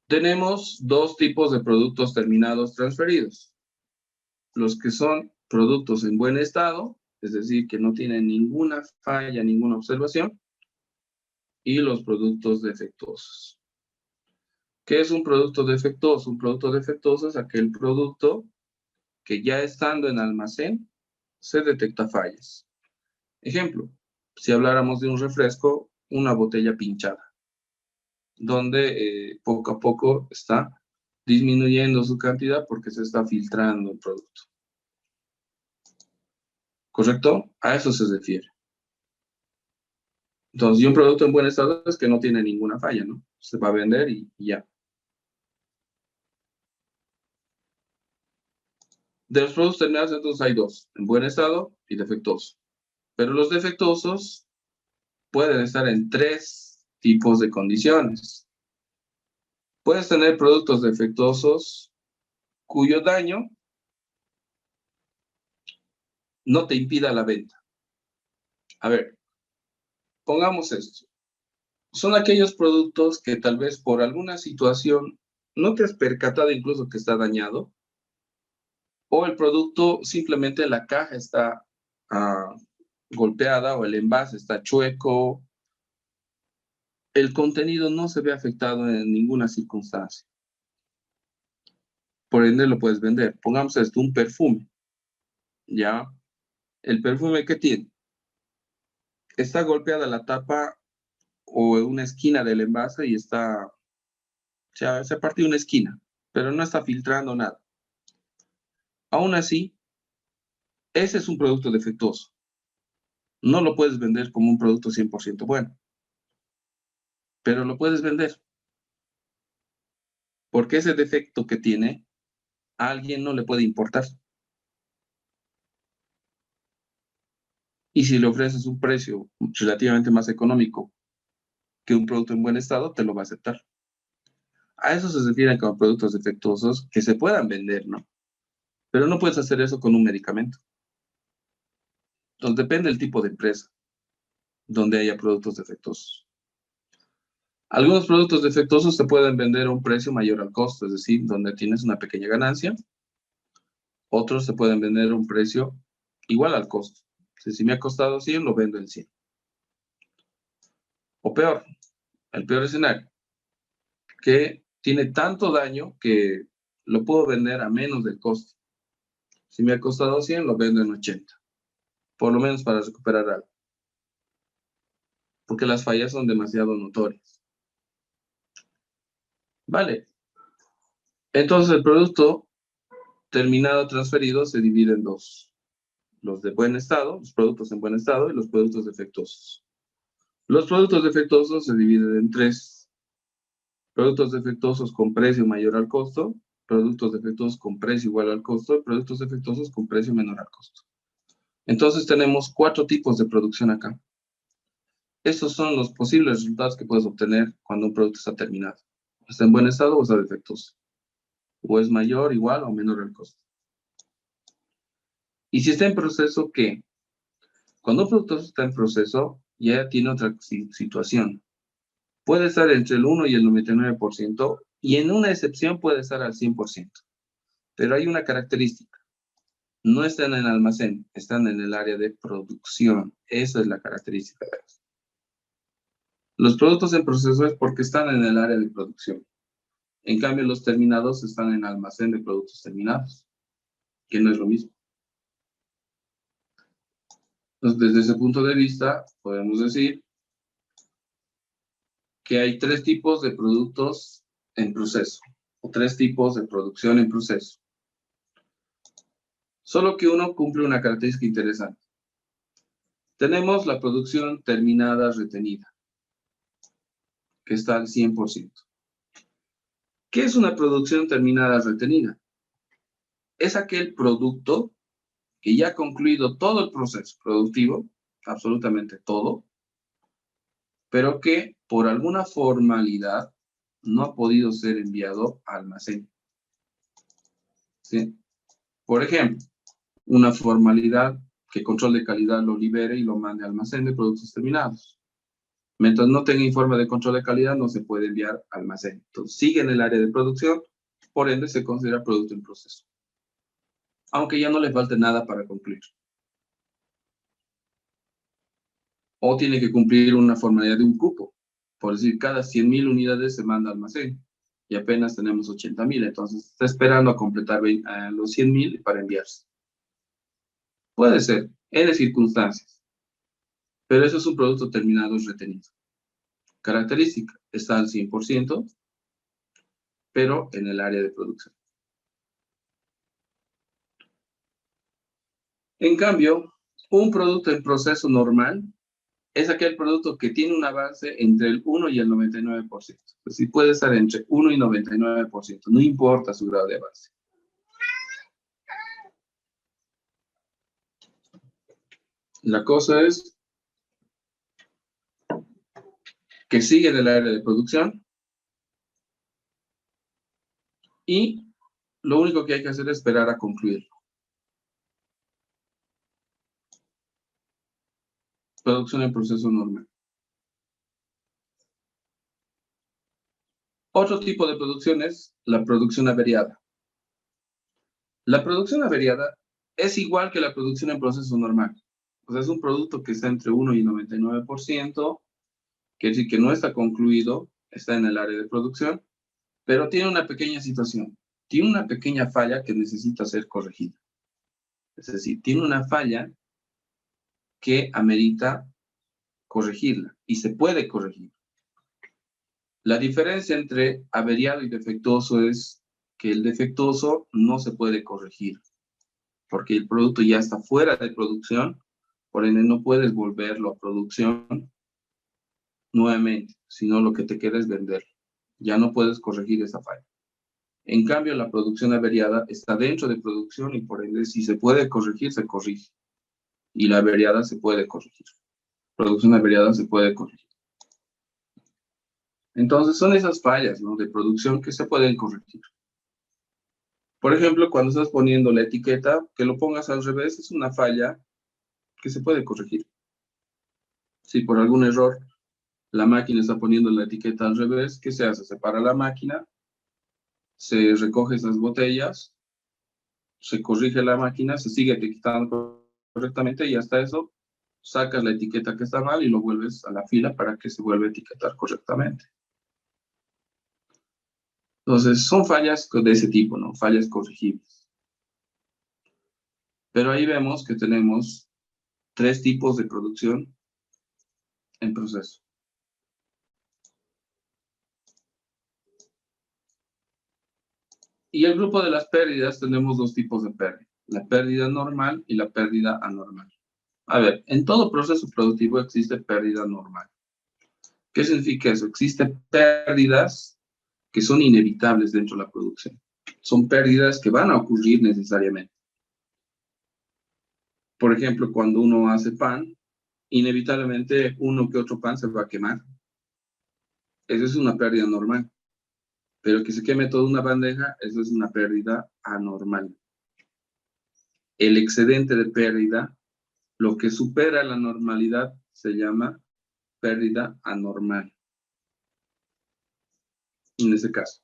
Tenemos 2 tipos de productos terminados transferidos. Los que son productos en buen estado, es decir, que no tienen ninguna falla, ninguna observación, y los productos defectuosos. ¿Qué es un producto defectuoso? Un producto defectuoso es aquel producto que ya estando en almacén se detecta fallas. Ejemplo, si habláramos de un refresco, una botella pinchada, donde poco a poco está disminuyendo su cantidad porque se está filtrando el producto. ¿Correcto? A eso se refiere. Entonces, y un producto en buen estado es que no tiene ninguna falla, ¿no? Se va a vender y ya. De los productos terminados, entonces hay dos, en buen estado y defectuosos. Pero los defectuosos pueden estar en tres tipos de condiciones. Puedes tener productos defectuosos cuyo daño no te impida la venta. A ver, pongamos esto. Son aquellos productos que tal vez por alguna situación no te has percatado incluso que está dañado, o el producto simplemente la caja está golpeada o el envase está chueco, el contenido no se ve afectado en ninguna circunstancia. Por ende lo puedes vender. Pongamos esto, un perfume. ¿Ya? ¿El perfume qué tiene? Está golpeada la tapa o una esquina del envase y está, o sea, se partió una esquina, pero no está filtrando nada. Aún así, ese es un producto defectuoso. No lo puedes vender como un producto 100% bueno, pero lo puedes vender. Porque ese defecto que tiene, a alguien no le puede importar. Y si le ofreces un precio relativamente más económico que un producto en buen estado, te lo va a aceptar. A eso se refieren como productos defectuosos que se puedan vender, ¿no? Pero no puedes hacer eso con un medicamento. Entonces depende del tipo de empresa donde haya productos defectuosos. Algunos productos defectuosos se pueden vender a un precio mayor al costo, es decir, donde tienes una pequeña ganancia. Otros se pueden vender a un precio igual al costo. Si me ha costado 100, lo vendo en 100. O peor, el peor escenario, que tiene tanto daño que lo puedo vender a menos del costo. Si me ha costado 100, lo vendo en 80. Por lo menos para recuperar algo. Porque las fallas son demasiado notorias. Vale. Entonces el producto terminado transferido se divide en dos. Los de buen estado, los productos en buen estado y los productos defectuosos. Los productos defectuosos se dividen en tres. Productos defectuosos con precio mayor al costo, productos defectuosos con precio igual al costo y productos defectuosos con precio menor al costo. Entonces tenemos 4 tipos de producción acá. Estos son los posibles resultados que puedes obtener cuando un producto está terminado. Está en buen estado o está defectuoso. O es mayor, igual o menor al costo. Y si está en proceso, ¿qué? Cuando un producto está en proceso, ya tiene otra situación. Puede estar entre el 1 y el 99% y en una excepción puede estar al 100%. Pero hay una característica. No están en el almacén, están en el área de producción. Esa es la característica de eso. Los productos en proceso es porque están en el área de producción. En cambio, los terminados están en el almacén de productos terminados, que no es lo mismo. Entonces, desde ese punto de vista, podemos decir que hay 3 tipos de productos en proceso, o 3 tipos de producción en proceso. Solo que uno cumple una característica interesante. Tenemos la producción terminada retenida, que está al 100%. ¿Qué es una producción terminada retenida? Es aquel producto que ya ha concluido todo el proceso productivo, absolutamente todo, pero que por alguna formalidad no ha podido ser enviado al almacén. ¿Sí? Por ejemplo, una formalidad que control de calidad lo libere y lo mande al almacén de productos terminados. Mientras no tenga informe de control de calidad, no se puede enviar al almacén. Entonces, sigue en el área de producción, por ende se considera producto en proceso. Aunque ya no le falte nada para concluir. O tiene que cumplir una formalidad de un cupo. Por decir, cada 100,000 unidades se manda al almacén. Y apenas tenemos 80,000. Entonces, está esperando a completar los 100,000 para enviarse. Puede ser, en circunstancias. Pero eso es un producto terminado retenido. Característica, está al 100%. pero en el área de producción. En cambio, un producto en proceso normal es aquel producto que tiene un avance entre el 1 y el 99%. Es decir, puede estar entre 1 y 99%, no importa su grado de avance. La cosa es que sigue en el área de producción y lo único que hay que hacer es esperar a concluirlo. Producción en proceso normal. Otro tipo de producción es la producción averiada. La producción averiada es igual que la producción en proceso normal. O sea, es un producto que está entre 1 y 99%, quiere decir que no está concluido, está en el área de producción, pero tiene una pequeña situación, tiene una pequeña falla que necesita ser corregida. Es decir, tiene una falla que amerita corregirla y se puede corregir. La diferencia entre averiado y defectuoso es que el defectuoso no se puede corregir, porque el producto ya está fuera de producción, por ende no puedes volverlo a producción nuevamente, sino lo que te queda es venderlo. Ya no puedes corregir esa falla. En cambio, la producción averiada está dentro de producción y por ende, si se puede corregir, se corrige. Y la averiada se puede corregir. Producción averiada se puede corregir. Entonces, son esas fallas, ¿no?, de producción que se pueden corregir. Por ejemplo, cuando estás poniendo la etiqueta, que lo pongas al revés es una falla que se puede corregir. Si por algún error la máquina está poniendo la etiqueta al revés, ¿qué se hace? Se para la máquina, se recoge esas botellas, se corrige la máquina, se sigue etiquetando correctamente y hasta eso sacas la etiqueta que está mal y lo vuelves a la fila para que se vuelva a etiquetar correctamente. Entonces, son fallas de ese tipo, ¿no? Fallas corregibles. Pero ahí vemos que tenemos 3 tipos de producción en proceso. Y el grupo de las pérdidas, tenemos 2 tipos de pérdida. La pérdida normal y la pérdida anormal. A ver, en todo proceso productivo existe pérdida normal. ¿Qué significa eso? Existen pérdidas que son inevitables dentro de la producción. Son pérdidas que van a ocurrir necesariamente. Por ejemplo, cuando uno hace pan, inevitablemente uno que otro pan se va a quemar. Eso es una pérdida normal. Pero que se queme toda una bandeja, eso es una pérdida anormal. El excedente de pérdida, lo que supera la normalidad, se llama pérdida anormal. En ese caso.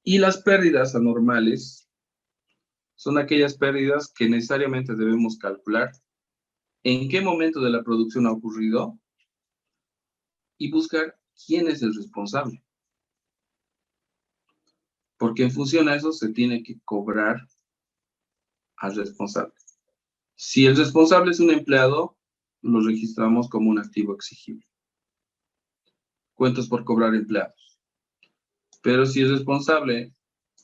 Y las pérdidas anormales son aquellas pérdidas que necesariamente debemos calcular en qué momento de la producción ha ocurrido y buscar quién es el responsable. Porque en función a eso se tiene que cobrar al responsable. Si el responsable es un empleado, lo registramos como un activo exigible. Cuentas por cobrar empleados. Pero si el responsable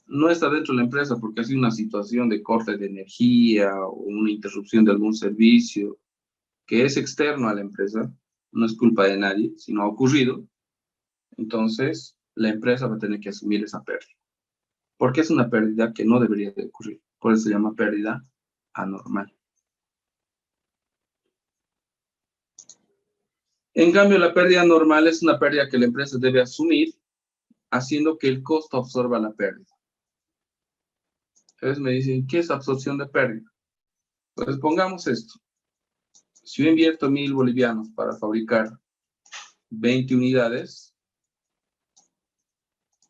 no está dentro de la empresa porque ha sido una situación de corte de energía o una interrupción de algún servicio que es externo a la empresa, no es culpa de nadie, sino ha ocurrido, entonces la empresa va a tener que asumir esa pérdida. Porque es una pérdida que no debería de ocurrir. Por eso se llama pérdida anormal. En cambio, la pérdida normal es una pérdida que la empresa debe asumir, haciendo que el costo absorba la pérdida. Entonces me dicen, ¿qué es absorción de pérdida? Pues pongamos esto. Si yo invierto 1.000 bolivianos para fabricar 20 unidades,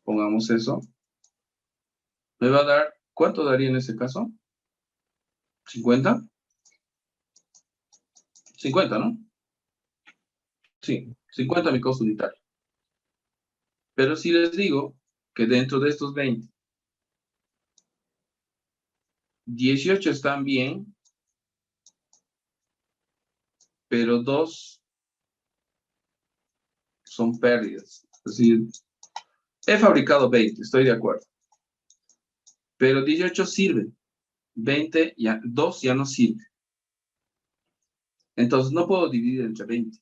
pongamos eso, me va a dar, ¿cuánto daría en ese caso? ¿50? 50, ¿no? Sí, 50 mi costo unitario. Pero si les digo que dentro de estos 20, 18 están bien, pero 2 son pérdidas. Es decir, He fabricado 20, estoy de acuerdo. Pero 18 sirve. 20, ya, 2 ya no sirve. Entonces no puedo dividir entre 20.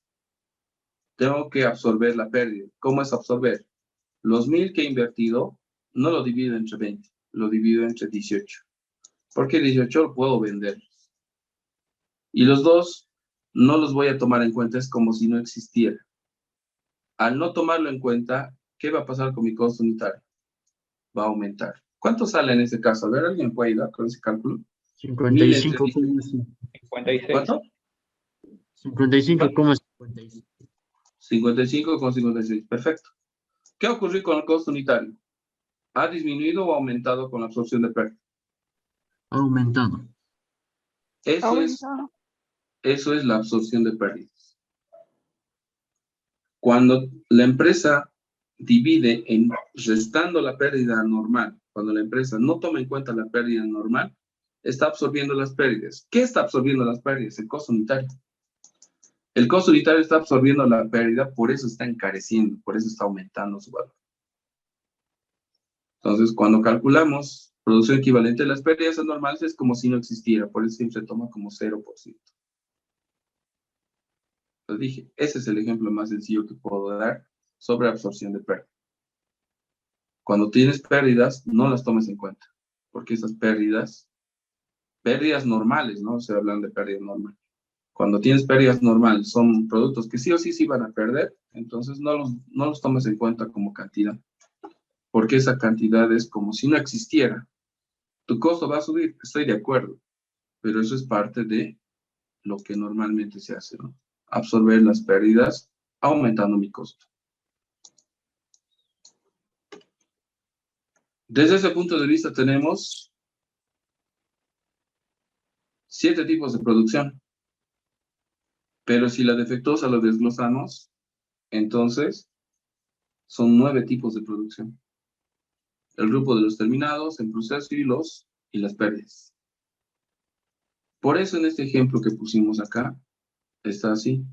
Tengo que absorber la pérdida. ¿Cómo es absorber? Los 1000 que he invertido, no lo divido entre 20, lo divido entre 18. Porque 18 lo puedo vender. Y los 2 no los voy a tomar en cuenta, es como si no existiera. Al no tomarlo en cuenta, ¿qué va a pasar con mi costo unitario? Va a aumentar. ¿Cuánto sale en ese caso? A ver, ¿alguien puede ayudar con ese cálculo? 1000 entre 10. 55,56. ¿Cuánto? 55,56. 55,56. Perfecto. ¿Qué ocurrió con el costo unitario? ¿Ha disminuido o aumentado con la absorción de pérdida? Ha aumentado. Eso es la absorción de pérdidas. Cuando la empresa divide en restando la pérdida normal, cuando la empresa no toma en cuenta la pérdida normal, está absorbiendo las pérdidas. ¿Qué está absorbiendo las pérdidas? El costo unitario. El costo unitario está absorbiendo la pérdida, por eso está encareciendo, por eso está aumentando su valor. Entonces, cuando calculamos producción equivalente, las pérdidas anormales es como si no existiera, por eso siempre se toma como 0%. Entonces dije, ese es el ejemplo más sencillo que puedo dar sobre absorción de pérdida. Cuando tienes pérdidas, no las tomes en cuenta, porque esas pérdidas normales, ¿no? Se hablan de pérdidas normales. Cuando tienes pérdidas normales, son productos que sí o sí van a perder, entonces no los tomes en cuenta como cantidad, porque esa cantidad es como si no existiera. Tu costo va a subir, estoy de acuerdo, pero eso es parte de lo que normalmente se hace, ¿no? Absorber las pérdidas aumentando mi costo. Desde ese punto de vista tenemos 7 tipos de producción, pero si la defectuosa lo desglosamos, entonces son 9 tipos de producción. El grupo de los terminados, el proceso y las pérdidas. Por eso en este ejemplo que pusimos acá, está así.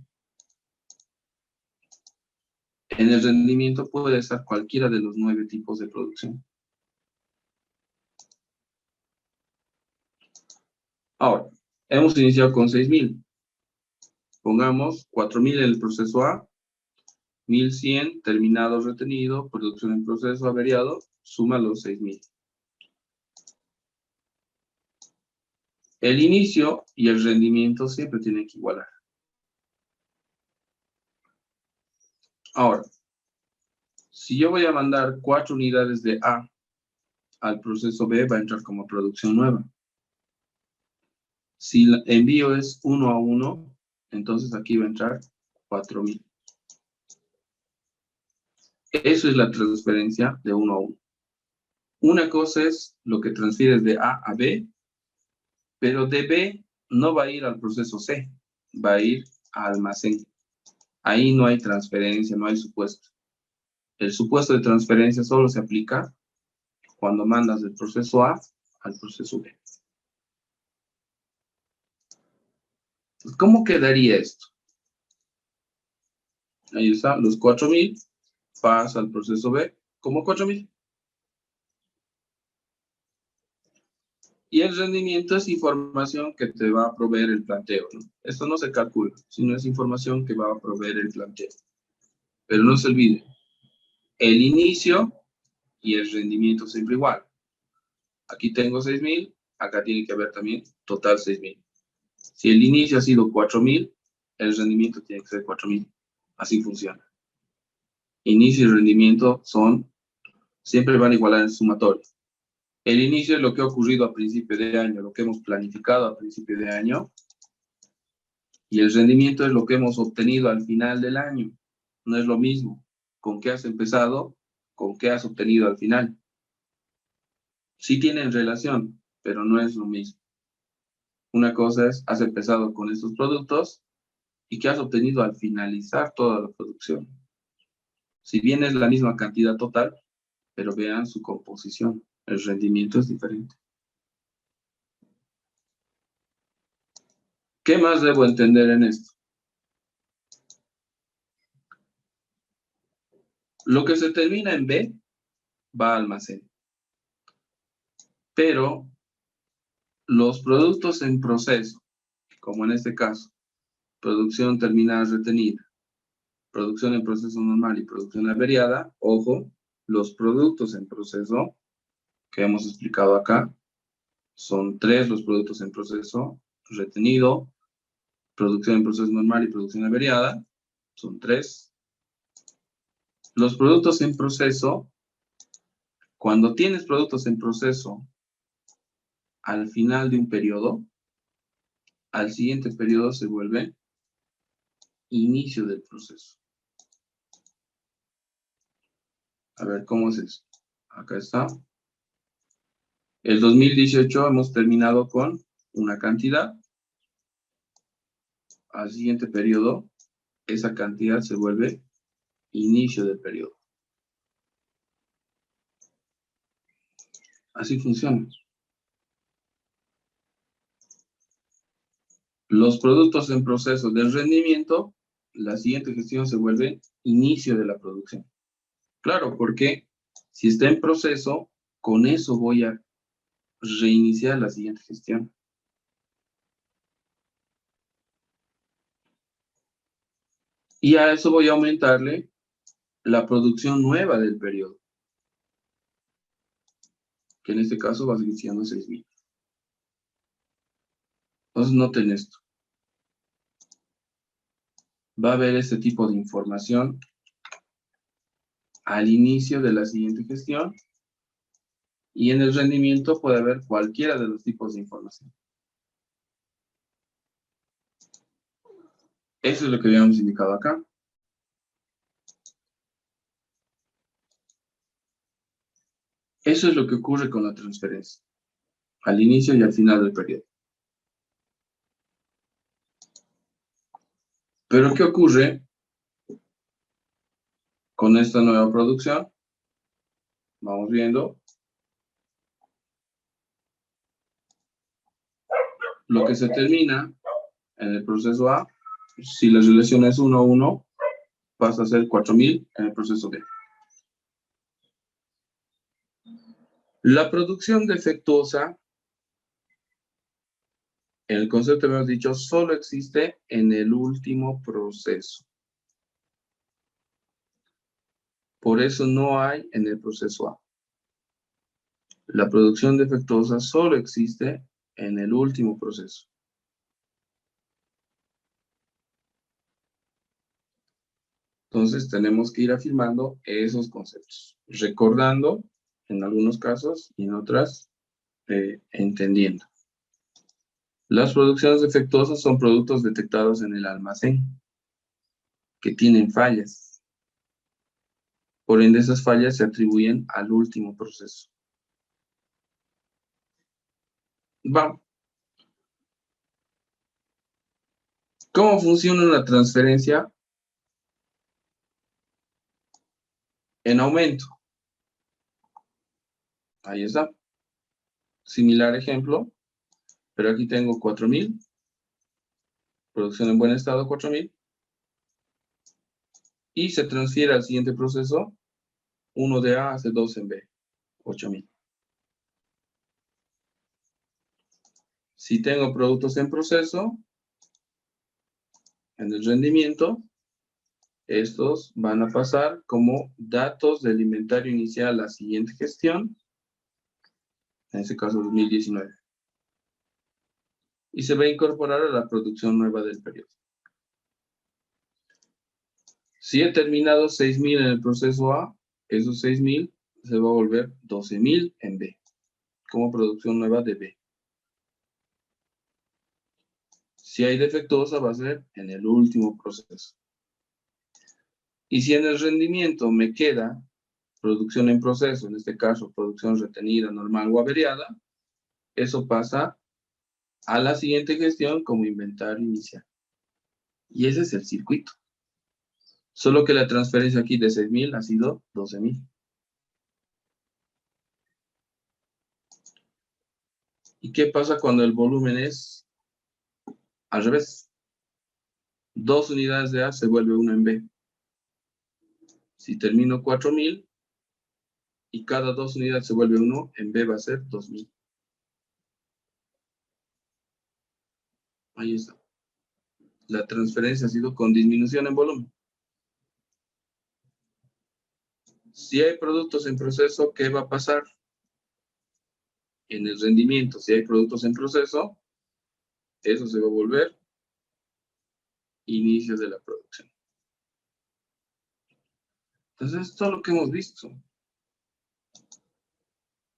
En el rendimiento puede estar cualquiera de los 9 tipos de producción. Ahora, hemos iniciado con 6000. Pongamos 4000 en el proceso A, 1100 terminado retenido, producción en proceso averiado, suma los 6000. El inicio y el rendimiento siempre tienen que igualar. Ahora, si yo voy a mandar 4 unidades de A al proceso B, va a entrar como producción nueva. Si el envío es 1 a 1, entonces aquí va a entrar 4000. Eso es la transferencia de 1 a 1. Una cosa es lo que transfieres de A a B, pero de B no va a ir al proceso C, va a ir a almacén. Ahí no hay transferencia, no hay supuesto. El supuesto de transferencia solo se aplica cuando mandas del proceso A al proceso B. ¿Cómo quedaría esto? Ahí está, los 4000 pasa al proceso B como 4000. Y el rendimiento es información que te va a proveer el planteo, ¿no? Esto no se calcula, sino es información que va a proveer el planteo. Pero no se olvide, el inicio y el rendimiento siempre igual. Aquí tengo 6000, acá tiene que haber también total 6000. Si el inicio ha sido 4000, el rendimiento tiene que ser 4000. Así funciona. Inicio y rendimiento siempre van a igualar en sumatorio. El inicio es lo que ha ocurrido a principio de año, lo que hemos planificado a principio de año, y el rendimiento es lo que hemos obtenido al final del año. No es lo mismo con qué has empezado, con qué has obtenido al final. Sí tienen relación, pero no es lo mismo. Una cosa es, has empezado con estos productos y qué has obtenido al finalizar toda la producción. Si bien es la misma cantidad total, pero vean su composición, el rendimiento es diferente. ¿Qué más debo entender en esto? Lo que se termina en B va a almacén. Pero los productos en proceso, como en este caso, producción terminada retenida, producción en proceso normal y producción averiada, ojo, los productos en proceso que hemos explicado acá, son 3 los productos en proceso: retenido, producción en proceso normal y producción averiada, son 3. Los productos en proceso, cuando tienes productos en proceso al final de un periodo, al siguiente periodo se vuelve inicio del proceso. A ver, ¿cómo es eso? Acá está. El 2018 hemos terminado con una cantidad. Al siguiente periodo, esa cantidad se vuelve inicio del periodo. Así funciona. Los productos en proceso del rendimiento, la siguiente gestión se vuelve inicio de la producción. Claro, porque si está en proceso, con eso voy a reiniciar la siguiente gestión. Y a eso voy a aumentarle la producción nueva del periodo, que en este caso va a seguir siendo 6.000. Entonces noten esto. Va a haber este tipo de información al inicio de la siguiente gestión, y en el rendimiento puede haber cualquiera de los tipos de información. Eso es lo que habíamos indicado acá. Eso es lo que ocurre con la transferencia, al inicio y al final del periodo. Pero ¿qué ocurre con esta nueva producción? Vamos viendo. Lo que se termina en el proceso A, si la relación es 1:1, pasa a ser 4.000 en el proceso B. La producción defectuosa, en el concepto que hemos dicho, solo existe en el último proceso. Por eso no hay en el proceso A. La producción defectuosa solo existe en el último proceso. Entonces tenemos que ir afirmando esos conceptos, recordando en algunos casos y en otras entendiendo. Las producciones defectuosas son productos detectados en el almacén que tienen fallas. Por ende, esas fallas se atribuyen al último proceso. Vamos. ¿Cómo funciona una transferencia en aumento? Ahí está. Similar ejemplo, pero aquí tengo 4.000. Producción en buen estado, 4.000. Y se transfiere al siguiente proceso. 1 de A hace 2 en B, 8.000. Si tengo productos en proceso, en el rendimiento, estos van a pasar como datos del inventario inicial a la siguiente gestión, en este caso 2019. Y se va a incorporar a la producción nueva del periodo. Si he terminado 6.000 en el proceso A, esos 6.000 se va a volver 12.000 en B, como producción nueva de B. Si hay defectuosa, va a ser en el último proceso. Y si en el rendimiento me queda producción en proceso, en este caso producción retenida, normal o averiada, eso pasa a la siguiente gestión como inventario inicial. Y ese es el circuito. Solo que la transferencia aquí de 6.000 ha sido 12.000. ¿Y qué pasa cuando el volumen es al revés? 2 unidades de A se vuelve 1 en B. Si termino 4.000, y cada 2 unidades se vuelve 1, en B va a ser 2000. Ahí está. La transferencia ha sido con disminución en volumen. Si hay productos en proceso, ¿qué va a pasar? En el rendimiento, si hay productos en proceso, eso se va a volver inicios de la producción. Entonces, esto es lo que hemos visto.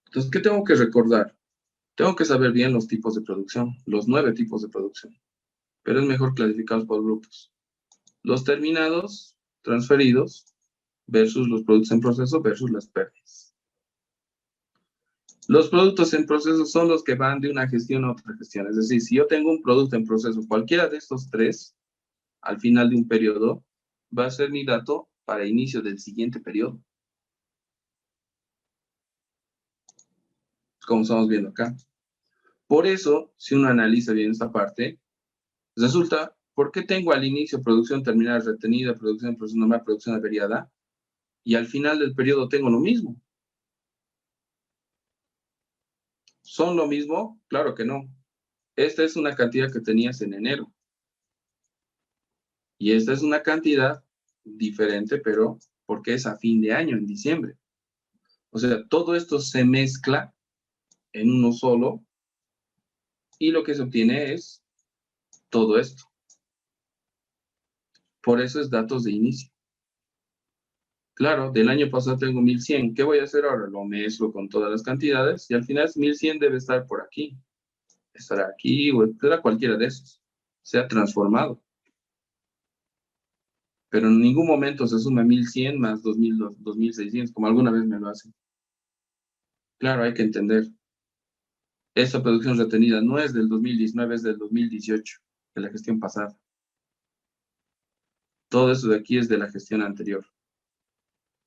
Entonces, ¿qué tengo que recordar? Tengo que saber bien los tipos de producción, los 9 tipos de producción, pero es mejor clasificarlos por grupos. Los terminados, transferidos, versus los productos en proceso, versus las pérdidas. Los productos en proceso son los que van de una gestión a otra gestión. Es decir, si yo tengo un producto en proceso, cualquiera de estos 3, al final de un periodo, va a ser mi dato para inicio del siguiente periodo. Como estamos viendo acá. Por eso, si uno analiza bien esta parte, resulta, ¿por qué tengo al inicio producción terminada retenida, producción normal, producción averiada? Y al final del periodo tengo lo mismo. ¿Son lo mismo? Claro que no. Esta es una cantidad que tenías en enero. Y esta es una cantidad diferente, pero porque es a fin de año, en diciembre. O sea, todo esto se mezcla en uno solo y lo que se obtiene es todo esto. Por eso es datos de inicio. Claro, del año pasado tengo 1100. ¿Qué voy a hacer ahora? Lo mezclo con todas las cantidades y al final 1100 debe estar por aquí. Estará aquí o estará cualquiera de esos. Se ha transformado. Pero en ningún momento se suma 1100 más 2000, 2600, como alguna vez me lo hacen. Claro, hay que entender. Esta producción retenida no es del 2019, es del 2018, de la gestión pasada. Todo eso de aquí es de la gestión anterior.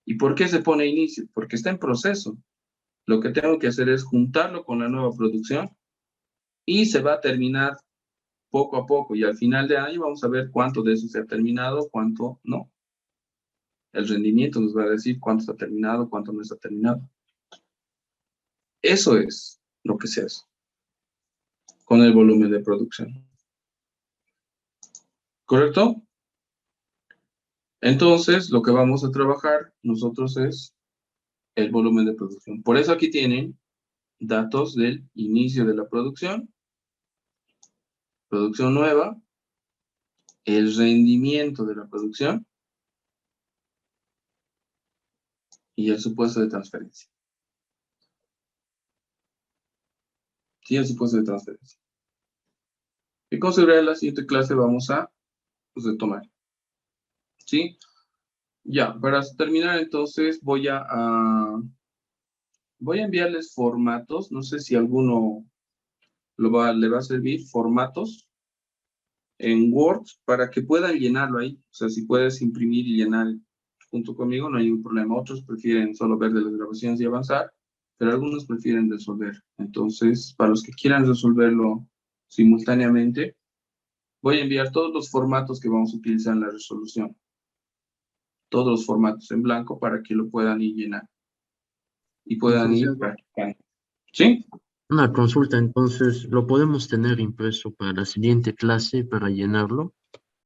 ¿Y por qué se pone inicio? Porque está en proceso. Lo que tengo que hacer es juntarlo con la nueva producción y se va a terminar poco a poco. Y al final de año vamos a ver cuánto de eso se ha terminado, cuánto no. El rendimiento nos va a decir cuánto está terminado, cuánto no está terminado. Eso es lo que se hace con el volumen de producción. ¿Correcto? Entonces, lo que vamos a trabajar nosotros es el volumen de producción. Por eso aquí tienen datos del inicio de la producción nueva, el rendimiento de la producción y el supuesto de transferencia. Sí, el supuesto de transferencia. Y con seguridad en la siguiente clase vamos a retomar. ¿Sí? Ya, para terminar entonces voy a enviarles formatos. No sé si alguno le va a servir formatos en Word para que puedan llenarlo ahí. O sea, si puedes imprimir y llenar junto conmigo, no hay ningún problema. Otros prefieren solo ver de las grabaciones y avanzar, pero algunos prefieren resolver. Entonces, para los que quieran resolverlo simultáneamente, voy a enviar todos los formatos que vamos a utilizar en la resolución. Todos los formatos en blanco para que lo puedan ir llenar. Y puedan ir Licenciado, practicando. ¿Sí? una consulta, entonces, ¿lo podemos tener impreso para la siguiente clase para llenarlo?